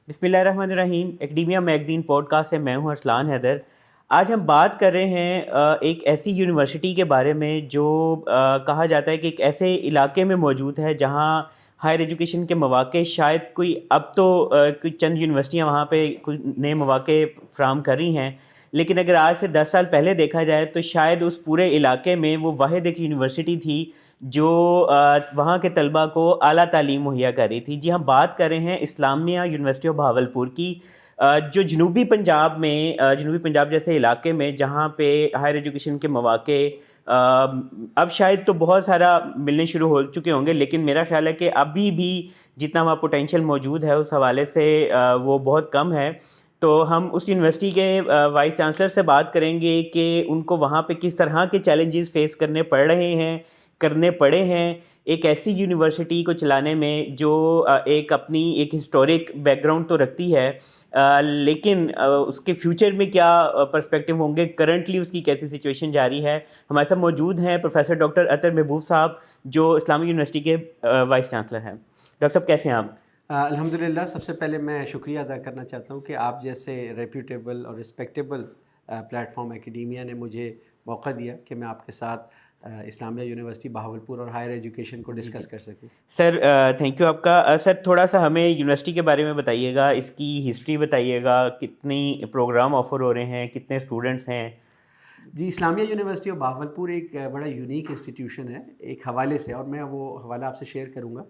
بسم اللہ الرحمن الرحیم. ایکڈیمیا میگزین پوڈ کاسٹ سے میں ہوں ارسلان حیدر. آج ہم بات کر رہے ہیں ایک ایسی یونیورسٹی کے بارے میں جو کہا جاتا ہے کہ ایک ایسے علاقے میں موجود ہے جہاں ہائر ایجوکیشن کے مواقع شاید کوئی اب تو کوئی چند یونیورسٹیاں وہاں پہ کوئی نئے مواقع فراہم کر رہی ہیں، لیکن اگر آج سے 10 سال پہلے دیکھا جائے تو شاید اس پورے علاقے میں وہ واحد ایک یونیورسٹی تھی جو وہاں کے طلباء کو اعلیٰ تعلیم مہیا کر رہی تھی. جی ہم بات کر رہے ہیں اسلامیہ یونیورسٹی آف بہاولپور کی، جو جنوبی پنجاب میں جنوبی پنجاب جیسے علاقے میں جہاں پہ ہائر ایجوکیشن کے مواقع اب شاید تو بہت سارا ملنے شروع ہو چکے ہوں گے، لیکن میرا خیال ہے کہ ابھی بھی جتنا وہاں پوٹینشیل موجود ہے اس حوالے سے وہ بہت کم ہے. تو ہم اس یونیورسٹی کے وائس چانسلر سے بات کریں گے کہ ان کو وہاں پہ کس طرح کے چیلنجز فیس کرنے پڑے ہیں ایک ایسی یونیورسٹی کو چلانے میں جو ایک اپنی ایک ہسٹورک بیک گراؤنڈ تو رکھتی ہے، لیکن اس کے فیوچر میں کیا پرسپیکٹیو ہوں گے، کرنٹلی اس کی کیسی سچویشن جاری ہے. ہمارے ساتھ موجود ہیں پروفیسر ڈاکٹر اطہر محبوب صاحب جو اسلامی یونیورسٹی کے وائس چانسلر ہیں. ڈاکٹر صاحب کیسے ہیں آپ؟ الحمدللہ. سب سے پہلے میں شکریہ ادا کرنا چاہتا ہوں کہ آپ جیسے ریپیوٹیبل اور رسپیکٹیبل پلیٹ فارم ایکڈیمیا نے مجھے موقع دیا کہ میں آپ کے ساتھ اسلامیہ یونیورسٹی بہاولپور اور ہائر ایجوکیشن کو ڈسکس کر سکوں. سر تھینک یو آپ کا. سر تھوڑا سا ہمیں یونیورسٹی کے بارے میں بتائیے گا، اس کی ہسٹری بتائیے گا، کتنی پروگرام آفر ہو رہے ہیں، کتنے اسٹوڈنٹس ہیں. جی، اسلامیہ یونیورسٹی آف بہاولپور ایک بڑا یونیک انسٹیٹیوشن ہے ایک حوالے سے، اور میں وہ حوالہ آپ سے شیئر کروں گا.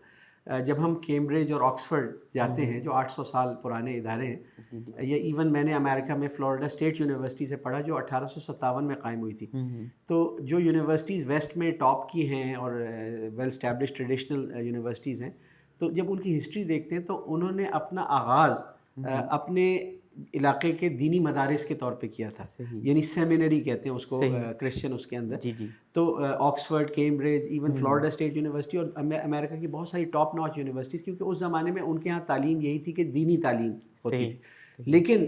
جب ہم کیمبرج اور آکسفرڈ جاتے ہیں جو 800 سال پرانے ادارے ہیں، یا ایون میں نے امریکہ میں فلوریڈا اسٹیٹ یونیورسٹی سے پڑھا جو 1857 میں قائم ہوئی تھی. تو جو یونیورسٹیز ویسٹ میں ٹاپ کی ہیں اور ویل اسٹیبلش ٹریڈیشنل یونیورسٹیز ہیں، تو جب ان کی ہسٹری دیکھتے ہیں تو انہوں نے اپنا آغاز اپنے علاقے کے دینی مدارس کے طور پہ کیا تھا، یعنی سیمینری کہتے ہیں اس کو کرسچن اس کے اندر. تو Oxford, Cambridge, even Florida state university اور امریکہ کی بہت ساری ٹاپ ناچ یونیورسٹیز، کیونکہ اس زمانے میں ان کے ہاں تعلیم یہی تھی کہ دینی تعلیم ہوتی تھی. لیکن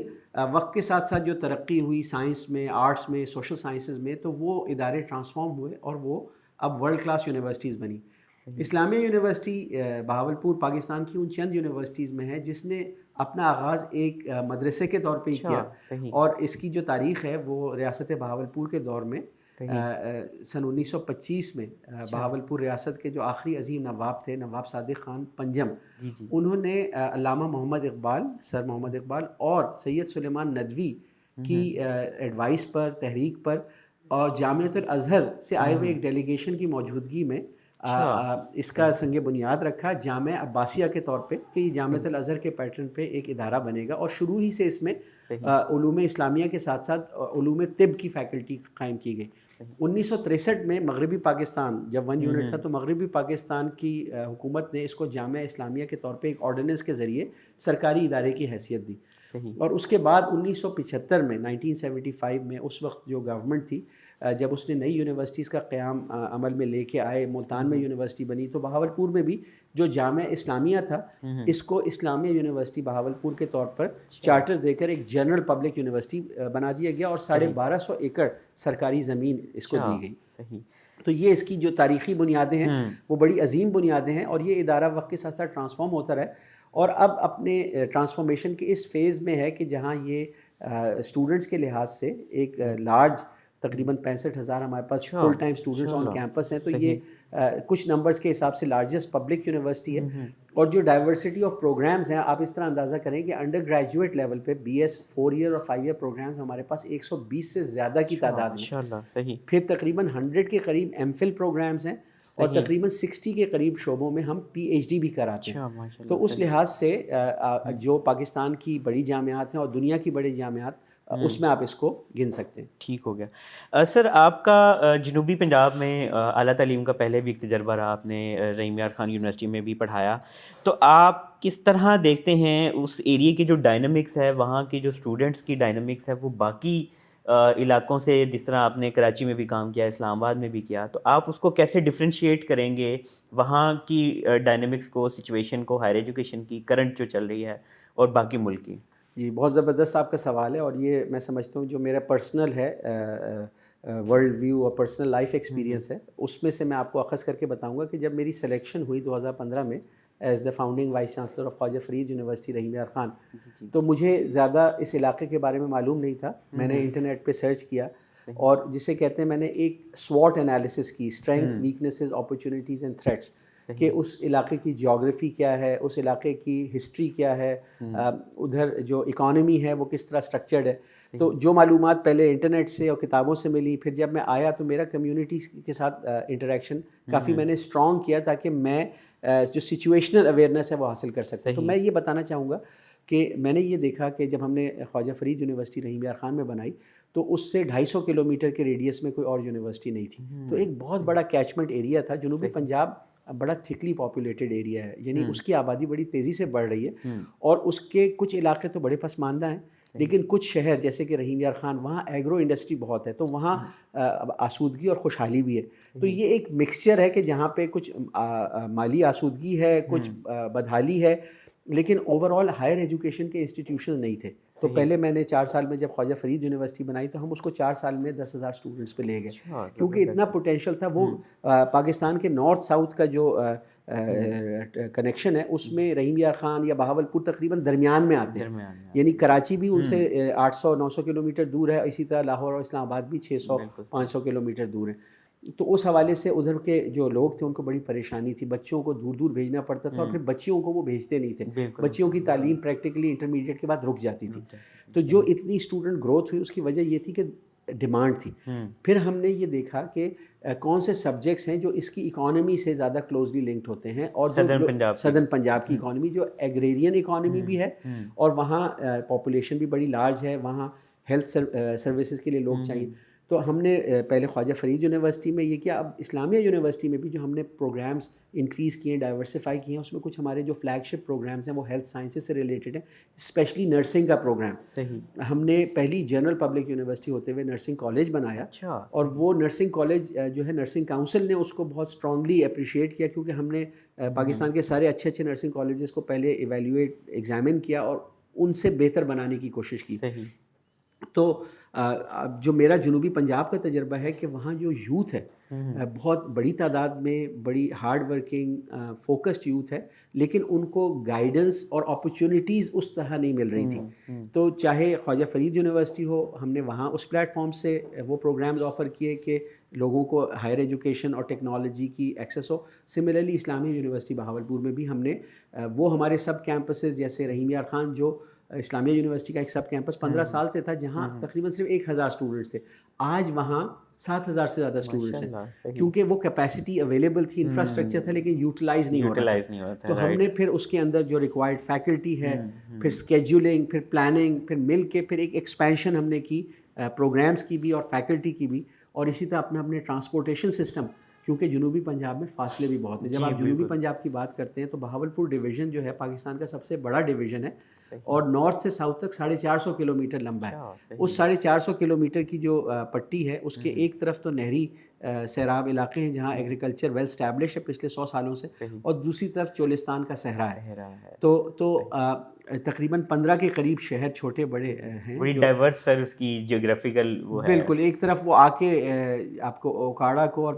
وقت کے ساتھ ساتھ جو ترقی ہوئی سائنس میں، آرٹس میں، سوشل سائنسز میں، تو وہ ادارے ٹرانسفارم ہوئے اور وہ اب ورلڈ کلاس یونیورسٹیز بنی. اسلامیہ یونیورسٹی بہاولپور پاکستان کی ان چند یونیورسٹیز میں ہے جس نے اپنا آغاز ایک مدرسے کے طور پہ ہی کیا، اور اس کی جو تاریخ ہے وہ ریاست بہاولپور کے دور میں سن 1925 میں بہاولپور ریاست کے جو آخری عظیم نواب تھے، نواب صادق خان پنجم، انہوں نے علامہ محمد اقبال، سر محمد اقبال اور سید سلیمان ندوی کی ایڈوائس پر، تحریک پر، اور جامعۃ الازہر سے آئے ہوئے ایک ڈیلیگیشن کی موجودگی میں اس کا سنگ بنیاد رکھا جامعہ عباسیہ کے طور پہ کہ یہ جامعۃ الازہر کے پیٹرن پہ ایک ادارہ بنے گا. اور شروع ہی سے اس میں علوم اسلامیہ کے ساتھ ساتھ علوم طب کی فیکلٹی قائم کی گئی. 1963 میں مغربی پاکستان جب 1 یونٹ تھا تو مغربی پاکستان کی حکومت نے اس کو جامعہ اسلامیہ کے طور پہ ایک آرڈیننس کے ذریعے سرکاری ادارے کی حیثیت دی. اور اس کے بعد 1975 میں 1975 میں اس وقت جو گورنمنٹ تھی، جب اس نے نئی یونیورسٹیز کا قیام عمل میں لے کے آئے، ملتان میں یونیورسٹی بنی، تو بہاولپور میں بھی جو جامعہ اسلامیہ تھا اس کو اسلامیہ یونیورسٹی بہاولپور کے طور پر چارٹر دے کر ایک جنرل پبلک یونیورسٹی بنا دیا گیا اور 1250 ایکڑ سرکاری زمین اس کو دی گئی. تو یہ اس کی جو تاریخی بنیادیں ہیں وہ بڑی عظیم بنیادیں ہیں، اور یہ ادارہ وقت کے ساتھ ساتھ ٹرانسفارم ہوتا رہا، اور اب اپنے ٹرانسفارمیشن کے اس فیز میں ہے کہ جہاں یہ اسٹوڈنٹس کے لحاظ سے ایک لارج تقریباً 65,000 ہمارے پاس full time students on campus ہیں. تو یہ کچھ نمبرز کے حساب سے لارجسٹ پبلک یونیورسٹی ہے. اور جو ڈائیورسٹی آف پروگرامز ہیں، آپ اس طرح اندازہ کریں کہ انڈر گریجویٹ لیول پہ BS 4 ایئر اور 5 ایئر پروگرامز ہمارے پاس 120 سے زیادہ کی تعداد میں. پھر تقریباً 100 کے قریب MPhil پروگرامز ہیں، اور تقریباً 60 کے قریب شعبوں میں ہم PhD بھی کراتے ہیں. تو اس لحاظ سے جو پاکستان کی بڑی جامعات ہیں اور دنیا کی بڑی جامعات، اس میں آپ اس کو گن سکتے ہیں. ٹھیک ہو گیا. سر آپ کا جنوبی پنجاب میں اعلیٰ تعلیم کا پہلے بھی ایک تجربہ رہا، آپ نے رحیم یار خان یونیورسٹی میں بھی پڑھایا. تو آپ کس طرح دیکھتے ہیں اس ایریے کی جو ڈائنمکس ہے، وہاں کی جو اسٹوڈنٹس کی ڈائنمکس ہے، وہ باقی علاقوں سے، جس طرح آپ نے کراچی میں بھی کام کیا، اسلام آباد میں بھی کیا، تو آپ اس کو کیسے ڈفرینشیٹ کریں گے وہاں کی ڈائنمکس کو، سچویشن کو، ہائر ایجوکیشن کی کرنٹ جو چل رہی ہے اور باقی ملک کی؟ جی، بہت زبردست آپ کا سوال ہے، اور یہ میں سمجھتا ہوں جو میرا پرسنل ہے ورلڈ ویو اور پرسنل لائف ایکسپیرینس ہے، اس میں سے میں آپ کو اخذ کر کے بتاؤں گا کہ جب میری سلیکشن ہوئی 2015 میں as the founding vice chancellor of Khwaja Farid university Rahim Yar Khan. تو مجھے زیادہ اس علاقے کے بارے میں معلوم نہیں تھا. میں نے انٹرنیٹ پہ سرچ کیا اور جسے کہتے ہیں میں نے ایک SWOT انالیسس کی, strengths, weaknesses, opportunities and threats, کہ اس علاقے کی جیوگرافی کیا ہے, اس علاقے کی ہسٹری کیا ہے, ادھر جو اکانومی ہے وہ کس طرح اسٹرکچرڈ ہے. تو جو معلومات پہلے انٹرنیٹ سے اور کتابوں سے ملی, پھر جب میں آیا تو میرا کمیونٹی کے ساتھ انٹریکشن کافی میں نے اسٹرانگ کیا تاکہ میں جو سچویشنل اویئرنیس ہے وہ حاصل کر سکتا. تو میں یہ بتانا چاہوں گا کہ میں نے یہ دیکھا کہ جب ہم نے خواجہ فرید یونیورسٹی رحیم یار خان میں بنائی تو اس سے 250 کلومیٹر کے ریڈیس میں کوئی اور یونیورسٹی نہیں تھی. تو ایک بہت بڑا کیچمنٹ ایریا تھا. جنوبی پنجاب بڑا تھکلی پاپولیٹڈ ایریا ہے, یعنی اس کی آبادی بڑی تیزی سے بڑھ رہی ہے, اور اس کے کچھ علاقے تو بڑے پسماندہ ہیں, لیکن کچھ شہر جیسے کہ رحیم یار خان وہاں ایگرو انڈسٹری بہت ہے, تو وہاں آسودگی اور خوشحالی بھی ہے. تو یہ ایک مکسچر ہے کہ جہاں پہ کچھ مالی آسودگی ہے, کچھ بدحالی ہے, لیکن اوور آل ہائر ایجوکیشن کے انسٹیٹیوشن نہیں تھے. تو پہلے میں نے 4 سال میں جب خواجہ فرید یونیورسٹی بنائی تو ہم اس کو 4 سال میں 10,000 اسٹوڈنٹس پہ لے گئے, کیونکہ اتنا پوٹینشیل تھا. وہ پاکستان کے نارتھ ساؤتھ کا جو کنیکشن ہے اس میں رحیم یار خان یا بہاولپور تقریباً درمیان میں آتے ہیں, یعنی کراچی بھی ان سے 800-900 کلومیٹر دور ہے, اسی طرح لاہور اور اسلام آباد بھی 600-500 کلومیٹر دور ہیں. تو اس حوالے سے ادھر کے جو لوگ تھے ان کو بڑی پریشانی تھی, بچوں کو دور دور بھیجنا پڑتا تھا, اور پھر بچیوں کو وہ بھیجتے نہیں تھے. بچیوں کی تعلیم پریکٹیکلی انٹرمیڈیٹ کے بعد رک جاتی تھی. تو جو اتنی اسٹوڈنٹ گروتھ ہوئی اس کی وجہ یہ تھی کہ ڈیمانڈ تھی. پھر ہم نے یہ دیکھا کہ کون سے سبجیکٹس ہیں جو اس کی اکانومی سے زیادہ کلوزلی لنکڈ ہوتے ہیں, اور سدرن پنجاب کی اکانومی جو ایگریرین اکانومی بھی ہے, اور وہاں پاپولیشن بھی بڑی لارج ہے, وہاں ہیلتھ سروسز کے لیے لوگ چاہیے. تو ہم نے پہلے خواجہ فرید یونیورسٹی میں یہ کیا, اب اسلامیہ یونیورسٹی میں بھی جو ہم نے پروگرامز انکریز کیے ہیں, ڈائیورسفائی کیے ہیں, اس میں کچھ ہمارے جو فلیگ شپ پروگرامز ہیں وہ ہیلتھ سائنسز سے ریلیٹڈ ہیں, اسپیشلی نرسنگ کا پروگرام. ہم نے پہلی جنرل پبلک یونیورسٹی ہوتے ہوئے نرسنگ کالج بنایا, اور وہ نرسنگ کالج جو ہے نرسنگ کاؤنسل نے اس کو بہت اسٹرانگلی اپریشیٹ کیا, کیونکہ ہم نے پاکستان کے سارے اچھے اچھے نرسنگ کالجز کو پہلے ایگزامن کیا اور ان سے بہتر بنانے کی کوشش کی. تو جو میرا جنوبی پنجاب کا تجربہ ہے کہ وہاں جو یوتھ ہے بہت بڑی تعداد میں, بڑی ہارڈ ورکنگ فوکسڈ یوتھ ہے, لیکن ان کو گائیڈنس اور اپرچونیٹیز اس طرح نہیں مل رہی تھیں. تو چاہے خواجہ فرید یونیورسٹی ہو, ہم نے وہاں اس پلیٹ فارم سے وہ پروگرامز آفر کیے کہ لوگوں کو ہائر ایجوکیشن اور ٹیکنالوجی کی ایکسیس ہو. سملرلی اسلامیہ یونیورسٹی بہاولپور میں بھی ہم نے وہ ہمارے سب کیمپسز جیسے رحیم یار خان جو اسلامیہ یونیورسٹی کا ایک سب کیمپس 15 سال سے تھا, جہاں تقریباً صرف 1,000 اسٹوڈنٹس تھے, آج وہاں 7,000 سے زیادہ اسٹوڈنٹس ہیں, کیونکہ وہ کیپیسٹی اویلیبل تھی, انفراسٹرکچر تھا, لیکن یوٹیلائز نہیں ہو رہا تھا. تو ہم نے پھر اس کے اندر جو ریکوائرڈ فیکلٹی ہے, پھر اسکیجولنگ, پھر پلاننگ, پھر مل کے پھر ایک ایکسپینشن ہم نے کی پروگرامس کی بھی اور فیکلٹی کی بھی, اور اسی طرح اپنے ٹرانسپورٹیشن سسٹم, کیونکہ جنوبی پنجاب میں فاصلے بھی بہت ہیں. جب آپ جنوبی پنجاب کی بات کرتے ہیں تو بہاولپور ڈویژن جو ہے پاکستان کا سب سے بڑا ڈویژن ہے, اور نارتھ سے ساؤتھ تک 450 کلومیٹر لمبا ہے. اس 450 کلومیٹر کی جو پٹی ہے اس کے ایک طرف تو نہری سیراب علاقے ہیں جہاں ایگریکلچر ویل اسٹیبلش ہے پچھلے 100 سالوں سے, اور دوسری طرف چولستان کا صحرا ہے. تو تقریباً 15 کے قریب شہر چھوٹے بڑے ہیں, بڑی ڈائیورس سر اس کی جیوگرافیکل وہ ہے. بالکل, ایک طرف وہ آ کے آپ کو اوکاڑا کو اور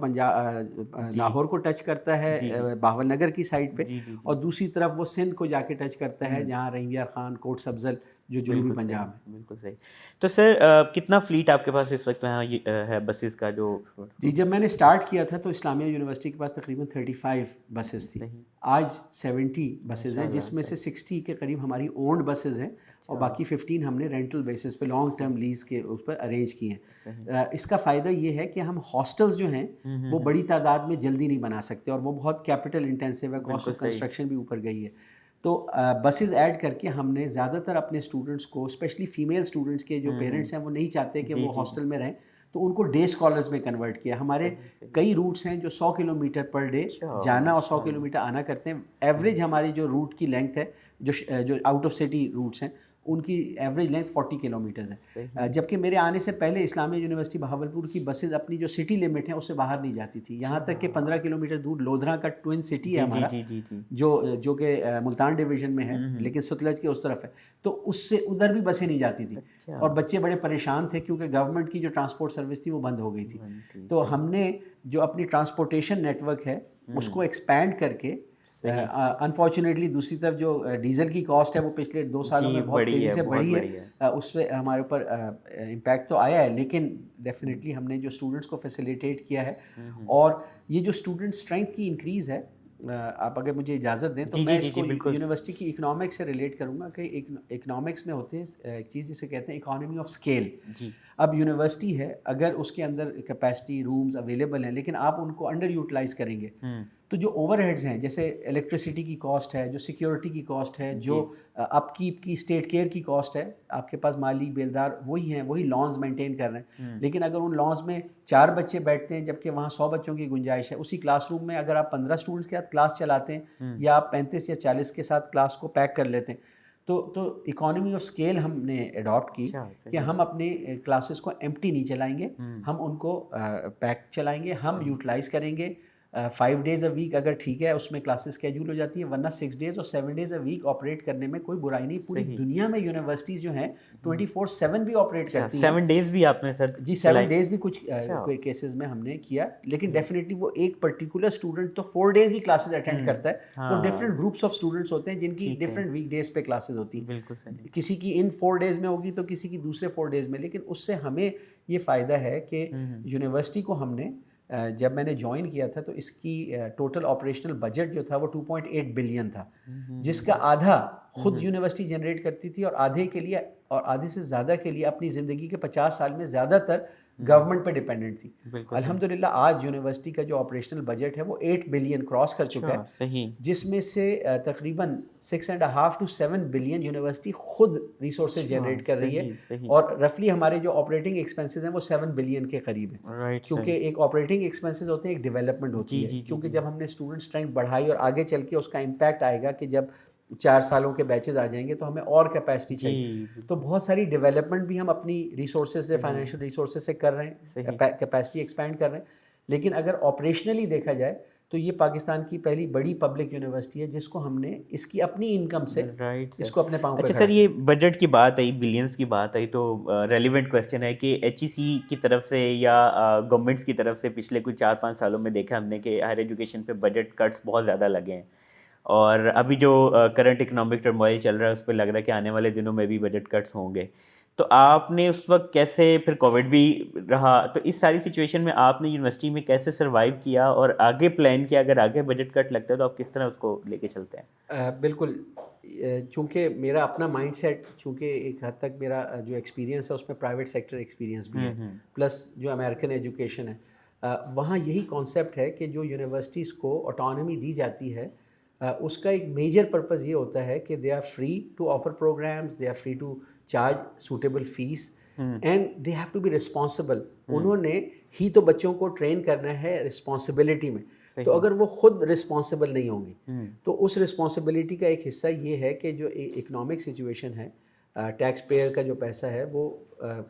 لاہور کو ٹچ کرتا ہے باول نگر کی سائڈ پہ, اور دوسری طرف وہ سندھ کو جا کے ٹچ کرتا ہے جہاں رحیم یار خان, کوٹ سبزل جو جنوبی پنجاب ہے. بالکل صحیح. تو سر کتنا فلیٹ آپ کے پاس اس وقت ہے بسز کا جو؟ جی, جب میں نے اسٹارٹ کیا تھا تو اسلامیہ یونیورسٹی کے پاس تقریباً 35 بسز تھی, آج 70 بسز ہیں, جس میں سے 60 کے قریب ہماری اونڈ بسز ہیں, اور باقی 15 ہم نے رینٹل بیسس پہ لانگ ٹرم لیز کے اس پر ارینج کی ہیں. اس کا فائدہ یہ ہے کہ ہم ہاسٹلز جو ہیں وہ بڑی تعداد میں جلدی نہیں بنا سکتے, اور وہ بہت کیپٹل انٹینسیو ہے, کاسٹ آف کنسٹرکشن بھی اوپر گئی ہے. تو بسز ایڈ کر کے ہم نے زیادہ تر اپنے اسٹوڈنٹس کو, اسپیشلی فیمیل اسٹوڈنٹس کے جو پیرنٹس ہیں وہ نہیں چاہتے کہ وہ ہاسٹل میں رہیں, تو ان کو ڈے اسکالرز میں کنورٹ کیا. ہمارے کئی روٹس ہیں جو 100 کلومیٹر پر ڈے جانا اور 100 کلومیٹر آنا کرتے ہیں. ایوریج ہماری جو روٹ کی لینتھ ہے, جو آؤٹ آف سٹی روٹس ہیں, ان کی ایوریج لینتھ 40 کلومیٹرز ہے. جبکہ میرے آنے سے پہلے اسلامیہ یونیورسٹی بہاولپور کی بسز اپنی جو سٹی لمٹ ہے اس سے باہر نہیں جاتی تھی, یہاں تک کہ 15 کلومیٹر دور لودھرا کا ٹوئن سٹی ہے ہمارا, جو کہ ملتان ڈویژن میں ہے لیکن ستلج کے اس طرف ہے, تو اس سے ادھر بھی بسیں نہیں جاتی تھی, اور بچے بڑے پریشان تھے کیونکہ گورنمنٹ کی جو ٹرانسپورٹ سروس تھی وہ بند ہو گئی تھی. تو ہم نے جو اپنی ٹرانسپورٹیشن نیٹ ورک ہے اس کو ایکسپینڈ کر کے انفارچونیٹلی دوسری طرف جو ڈیزل کی کاسٹ ہے وہ پچھلے 2 سالوں میں بہت تیزی سے بڑھی ہے، اس پہ ہمارے اوپر امپیکٹ تو آیا ہے، لیکن ڈیفینیٹلی ہم نے جو اسٹوڈنٹس کو فیسیلیٹیٹ کیا ہے، اور یہ جو اسٹوڈنٹ اسٹرینتھ کی انکریز ہے، آپ اگر مجھے اجازت دیں تو میں اس کو یونیورسٹی کی اکنامکس سے ریلیٹ کروں گا کہ اکنامکس میں ہوتے ہیں ایک چیز جسے کہتے ہیں اکانومی آف اسکیل. اب یونیورسٹی ہے، اگر اس کے اندر کیپیسٹی رومز اویلیبل ہیں لیکن آپ ان کو انڈر یوٹیلائز کریں گے تو جو اوور ہیڈز ہیں، جیسے الیکٹریسٹی کی کاسٹ ہے، جو سیکیورٹی کی کاسٹ ہے، جو اپ کیپ کی اسٹیٹ کیئر کی کاسٹ ہے، آپ کے پاس مالی بیلدار وہی ہیں، وہی لانز مینٹین کر رہے ہیں، لیکن اگر ان لانز میں 4 بچے بیٹھتے ہیں جبکہ وہاں 100 بچوں کی گنجائش ہے، اسی کلاس روم میں اگر آپ 15 اسٹوڈنٹس کے ساتھ کلاس چلاتے ہیں یا آپ 35 یا 40 کے ساتھ کلاس کو پیک کر لیتے ہیں، تو اکانومی آف اسکیل ہم نے اڈاپٹ کی کہ ہم اپنے کلاسز کو ایمپٹی نہیں چلائیں گے، ہم ان کو پیک چلائیں گے، ہم یوٹیلائز کریں گے. 5 days a week اگر ٹھیک ہے اس میں کلاسز اسکیجول ہو جاتی ہیں، ورنہ 6 days اور 7 days a week آپریٹ کرنے میں کوئی برائی نہیں. پوری دنیا میں یونیورسٹیز جو ہیں 24/7 بھی آپریٹ کرتی ہیں. 7 days بھی آپ نے سر؟ جی 7 days بھی کچھ کوئی کیسز میں ہم نے کیا، لیکن ڈیفینیٹلی وہ ایک پرٹیکولر اسٹوڈنٹ تو 4 days ہی کلاسز اٹینڈ کرتا ہے، وہ ڈفرینٹ گروپس آف اسٹوڈنٹس ہوتے ہیں جن کی ڈفرینٹ ویک ڈیز پہ کلاسز ہوتی ہیں. کسی کی ان 4 days میں ہوگی تو کسی کی دوسرے 4 days میں، لیکن اس سے ہمیں یہ فائدہ ہے کہ یونیورسٹی کو ہم نے جب میں نے جوائن کیا تھا تو اس کی ٹوٹل آپریشنل بجٹ جو تھا وہ 2.8 بلین تھا، جس کا آدھا خود یونیورسٹی جنریٹ کرتی تھی اور آدھے کے لیے اور آدھے سے زیادہ کے لیے اپنی زندگی کے 50 سال میں زیادہ تر گورنمنٹ پہ ڈیپینڈنٹ تھی. الحمدللہ آج یونیورسٹی کا جو آپریشنل بجٹ ہے وہ 8 بلین کراس کر چکا ہے، جس میں سے تقریباً 6.5 to 7 بلین یونیورسٹی خود ریسورسز جنریٹ کر رہی ہے، اور رفلی ہمارے جو آپریٹنگ ایکسپنسز ہیں وہ 7 بلین کے قریب ہیں. کیونکہ ایک آپریٹنگ ایکسپنسز ہوتے ہیں، ایک ڈیولپمنٹ ہوتی ہے، کیونکہ جب ہم نے اسٹوڈنٹ اسٹرینتھ بڑھائی اور آگے چل کے اس کا امپیکٹ آئے گا کہ جب 4 سالوں کے بیچز آ جائیں گے تو ہمیں اور کیپیسٹی چاہیے، تو بہت ساری ڈیولپمنٹ بھی ہم اپنی ریسورسز سے، فائنینشیل ریسورسز سے کر رہے ہیں، کیپیسٹی ایکسپینڈ کر رہے ہیں. لیکن اگر آپریشنلی دیکھا جائے تو یہ پاکستان کی پہلی بڑی پبلک یونیورسٹی ہے جس کو ہم نے اس کی اپنی انکم سے اس کو اپنے پاؤں پہ. اچھا سر، یہ بجٹ کی بات آئی، بلینس کی بات آئی، تو ریلیونٹ کویسچن ہے کہ ایچ ای سی کی طرف سے یا گورنمنٹس کی طرف سے پچھلے کچھ 4-5 سالوں میں دیکھا ہم نے کہ ہائر ایجوکیشن پہ بجٹ کٹس بہت زیادہ لگے ہیں، اور ابھی جو کرنٹ اکنامک ٹرموائل چل رہا ہے اس پہ لگ رہا ہے کہ آنے والے دنوں میں بھی بجٹ کٹس ہوں گے. تو آپ نے اس وقت کیسے، پھر کووڈ بھی رہا، تو اس ساری سچویشن میں آپ نے یونیورسٹی میں کیسے سروائیو کیا اور آگے پلان کیا؟ اگر آگے بجٹ کٹ لگتا ہے تو آپ کس طرح اس کو لے کے چلتے ہیں؟ بالکل، چونکہ میرا اپنا مائنڈ سیٹ، چونکہ ایک حد تک میرا جو ایکسپیرینس ہے اس میں پرائیویٹ سیکٹر ایکسپیرینس بھی ہے، پلس جو امریکن ایجوکیشن ہے، وہاں یہی کانسیپٹ ہے کہ جو یونیورسٹیز کو آٹونومی دی جاتی ہے اس کا ایک میجر پرپز یہ ہوتا ہے کہ they are free to offer programs, they are free to charge suitable fees, and they have to be responsible. انہوں نے ہی تو بچوں کو ٹرین کرنا ہے رسپانسبلٹی میں، تو اگر وہ خود رسپانسبل نہیں ہوں گی تو اس رسپانسبلٹی کا ایک حصہ یہ ہے کہ جو اکنامک سچویشن ہے، ٹیکس پیئر کا جو پیسہ ہے وہ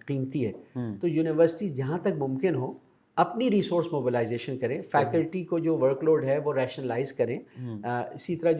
قیمتی ہے، تو یونیورسٹی جہاں تک ممکن ہو اپنی ریسورس موبلائزیشن کریں، فیکلٹی کو جو ورک لوڈ ہے وہ ریشنلائز کریں. اسی طرح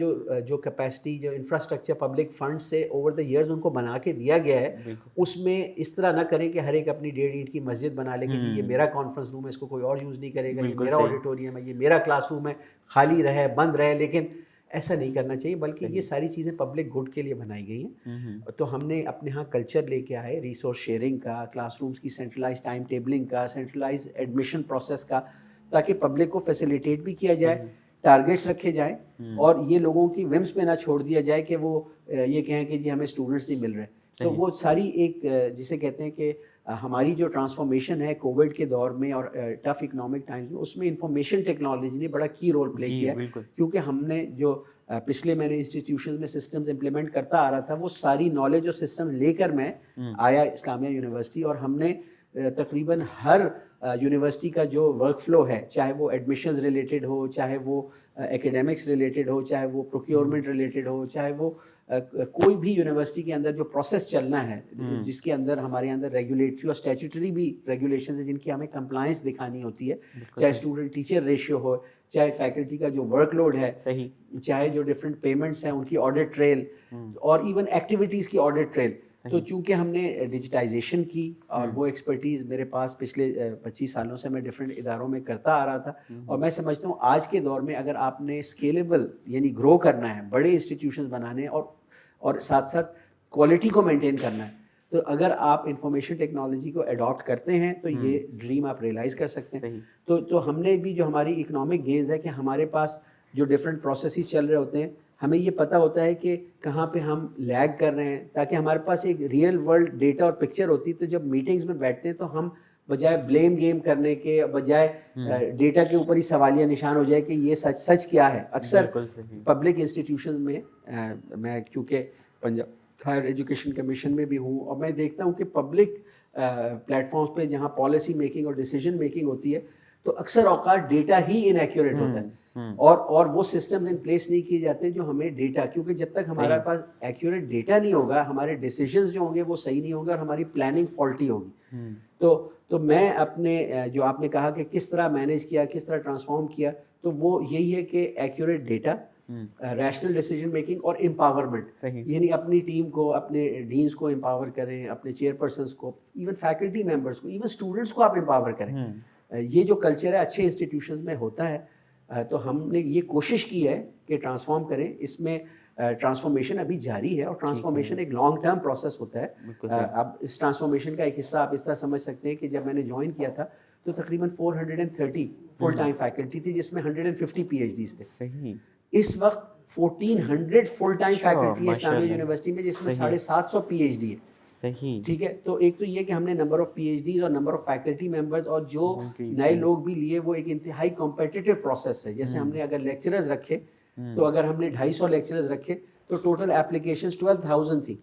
جو کیپیسٹی، جو انفراسٹرکچر پبلک فنڈ سے اوور دا ایئرز ان کو بنا کے دیا گیا ہے، اس میں اس طرح نہ کریں کہ ہر ایک اپنی 1.5 اینٹ کی مسجد بنا لے کہ یہ میرا کانفرنس روم ہے، اس کو کوئی اور یوز نہیں کرے گا، یہ میرا آڈیٹوریم ہے، یہ میرا کلاس روم ہے، خالی رہے، بند رہے. لیکن ایسا نہیں کرنا چاہیے، بلکہ یہ ساری چیزیں پبلک گڈ کے لیے بنائی گئی ہیں. تو ہم نے اپنے ہاں کلچر لے کے آئے ریسورس شیئرنگ کا، کلاس رومز کی سینٹرلائز ٹائم ٹیبلنگ کا، سینٹرلائز ایڈمیشن پروسیس کا، تاکہ پبلک کو فیسیلیٹیٹ بھی کیا جائے، ٹارگیٹس رکھے جائیں، اور یہ لوگوں کی ومس پہ نہ چھوڑ دیا جائے کہ وہ یہ کہیں کہ جی ہمیں اسٹوڈنٹس نہیں مل رہے. تو وہ ساری ایک جسے کہتے ہیں کہ ہماری جو ٹرانسفارمیشن ہے کووڈ کے دور میں اور ٹف اکنامک ٹائمز میں، اس میں انفارمیشن ٹیکنالوجی نے بڑا کی رول پلے کیا، کیونکہ ہم نے جو پچھلے میں نے انسٹیٹیوشنز میں سسٹمز امپلیمنٹ کرتا آ رہا تھا، وہ ساری نالج اور سسٹم لے کر میں آیا اسلامیہ یونیورسٹی، اور ہم نے تقریباً ہر یونیورسٹی کا جو ورک فلو ہے، چاہے وہ ایڈمیشنز ریلیٹڈ ہو، چاہے وہ ایکیڈیمکس ریلیٹڈ ہو، چاہے وہ پروکیورمنٹ ریلیٹڈ ہو، چاہے وہ کوئی بھی یونیورسٹی کے اندر جو پروسیس چلنا ہے، جس کے اندر ہمارے اندر ریگولیٹری اور اسٹیچوٹری بھی ریگولیشنز ہیں جن کی ہمیں کمپلائنس دکھانی ہوتی ہے، چاہے اسٹوڈنٹ ٹیچر ریشیو ہو، چاہے فیکلٹی کا جو ورک لوڈ ہے، چاہے جو ڈفرینٹ پیمنٹس ہیں ان کی آڈٹ ٹریل، اور ایون ایکٹیویٹیز کی آڈٹ ٹریل. تو چونکہ ہم نے ڈیجیٹائزیشن کی اور وہ ایکسپرٹیز میرے پاس پچھلے 25 سالوں سے میں ڈفرینٹ اداروں میں کرتا آ رہا تھا, اور میں سمجھتا ہوں آج کے دور میں اگر آپ نے اسکیلیبل یعنی گرو کرنا ہے, بڑے انسٹیٹیوشنز بنانے اور ساتھ ساتھ کوالٹی کو مینٹین کرنا ہے, تو اگر آپ انفارمیشن ٹیکنالوجی کو اڈاپٹ کرتے ہیں تو یہ ڈریم آپ ریئلائز کر سکتے ہیں. تو ہم نے بھی جو ہماری اکنامک گینز ہے کہ ہمارے پاس جو ڈفرینٹ پروسیسز چل رہے ہوتے ہیں, ہمیں یہ پتہ ہوتا ہے کہ کہاں پہ ہم لیگ کر رہے ہیں, تاکہ ہمارے پاس ایک ریئل ورلڈ ڈیٹا اور پکچر ہوتی ہے. تو جب میٹنگز میں بیٹھتے ہیں تو ہم بجائے بلیم گیم کرنے کے, بجائے ڈیٹا کے اوپر ہی سوالیہ نشان ہو جائے کہ یہ سچ کیا ہے. اکثر پبلک انسٹیٹیوشن میں چونکہ پنجاب ہائر ایجوکیشن کمیشن میں بھی ہوں, اور میں دیکھتا ہوں کہ پبلک پلیٹ فارمز پہ جہاں پالیسی میکنگ اور ڈیسیجن میکنگ ہوتی ہے تو اکثر اوقات ڈیٹا ہی انیکوریٹ ہوتا ہے, اور وہ سسٹمز ان پلیس نہیں کیے جاتے جو ہمیں ڈیٹا, کیونکہ جب تک ہمارے پاس ایکوریٹ ڈیٹا نہیں ہوگا ہمارے ڈیسیجنز جو ہوں گے وہ صحیح نہیں ہوں گے اور ہماری پلاننگ فالٹی ہوگی. تو میں اپنے جو آپ نے کہا کہ کس طرح مینیج کیا, کس طرح ٹرانسفارم کیا, تو وہ یہی ہے کہ accurate data, rational decision making اور امپاورمنٹ, یعنی اپنی ٹیم کو, اپنے ڈینس کو امپاور کریں, اپنے چیئر پرسنس کو, ایون فیکلٹی ممبرس کو, ایون اسٹوڈنٹس کو آپ امپاور کریں. یہ جو کلچر ہے اچھے انسٹیٹیوشنز میں ہوتا ہے. تو ہم نے یہ کوشش کی ہے کہ ٹرانسفارم کریں. اس میں ٹرانسفارمیشن ابھی جاری ہے, اور ٹرانسفارمیشن ایک لانگ ٹرم پروسیس ہوتا ہے. اب اس ٹرانسفارمیشن کا ایک حصہ آپ اس طرح سمجھ سکتے ہیں کہ جب میں نے جوائن کیا تھا تو تقریباً 430 فل ٹائم فیکلٹی تھی, جس میں 150 پی ایچ ڈیز تھے. اس وقت 1400 فل ٹائم فیکلٹی ہے اسلامیہ یونیورسٹی میں, جس میں 750 پی ایچ ڈی ہے. ٹھیک ہے, تو ایک تو یہ کہ ہم نے number of PhDs اور نمبر آف فیکلٹی ممبرز اور جو نئے لوگ بھی لیے, وہ ایک انتہائی کمپیٹیٹو پروسیس ہے. جیسے ہم نے اگر لیکچررز رکھے تو اگر ہم نے 250 لیکچررز رکھے تو ٹوٹل اپلیکیشنز 12,000 تھی.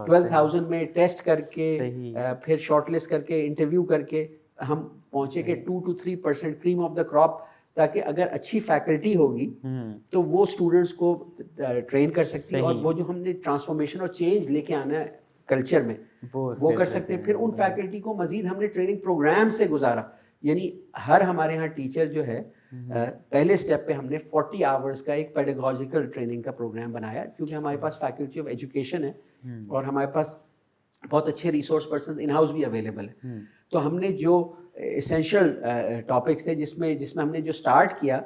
12,000 میں ٹیسٹ کر کے, پھر شارٹ لسٹ کر کے, انٹرویو کر کے ہم پہنچے کہ 2 to 3% cream of the crop, تاکہ اگر اچھی فیکلٹی ہوگی تو وہ اسٹوڈنٹس کو ٹرین کر سکتی ہے, اور وہ جو ہم نے ٹرانسفارمیشن اور چینج لے کے آنا ہے کلچر میں وہ کر سکتے ہیں. پھر ان فیکلٹی کو مزید ہم نے ٹریننگ پروگرام سے گزارا, یعنی ہر ہمارے ہاں ٹیچر جو ہے پہلے سٹیپ پہ ہم نے 40 آورز کا ایک پیڈاگوجیکل ٹریننگ کا پروگرام بنایا, کیونکہ ہمارے پاس فیکلٹی آف ایجوکیشن ہے اور ہمارے پاس بہت اچھے ریسورس پرسنز ان ہاؤس بھی اویلیبل ہیں. تو ہم نے جو اسینشیل ٹاپکس تھے جس میں ہم نے جو اسٹارٹ کیا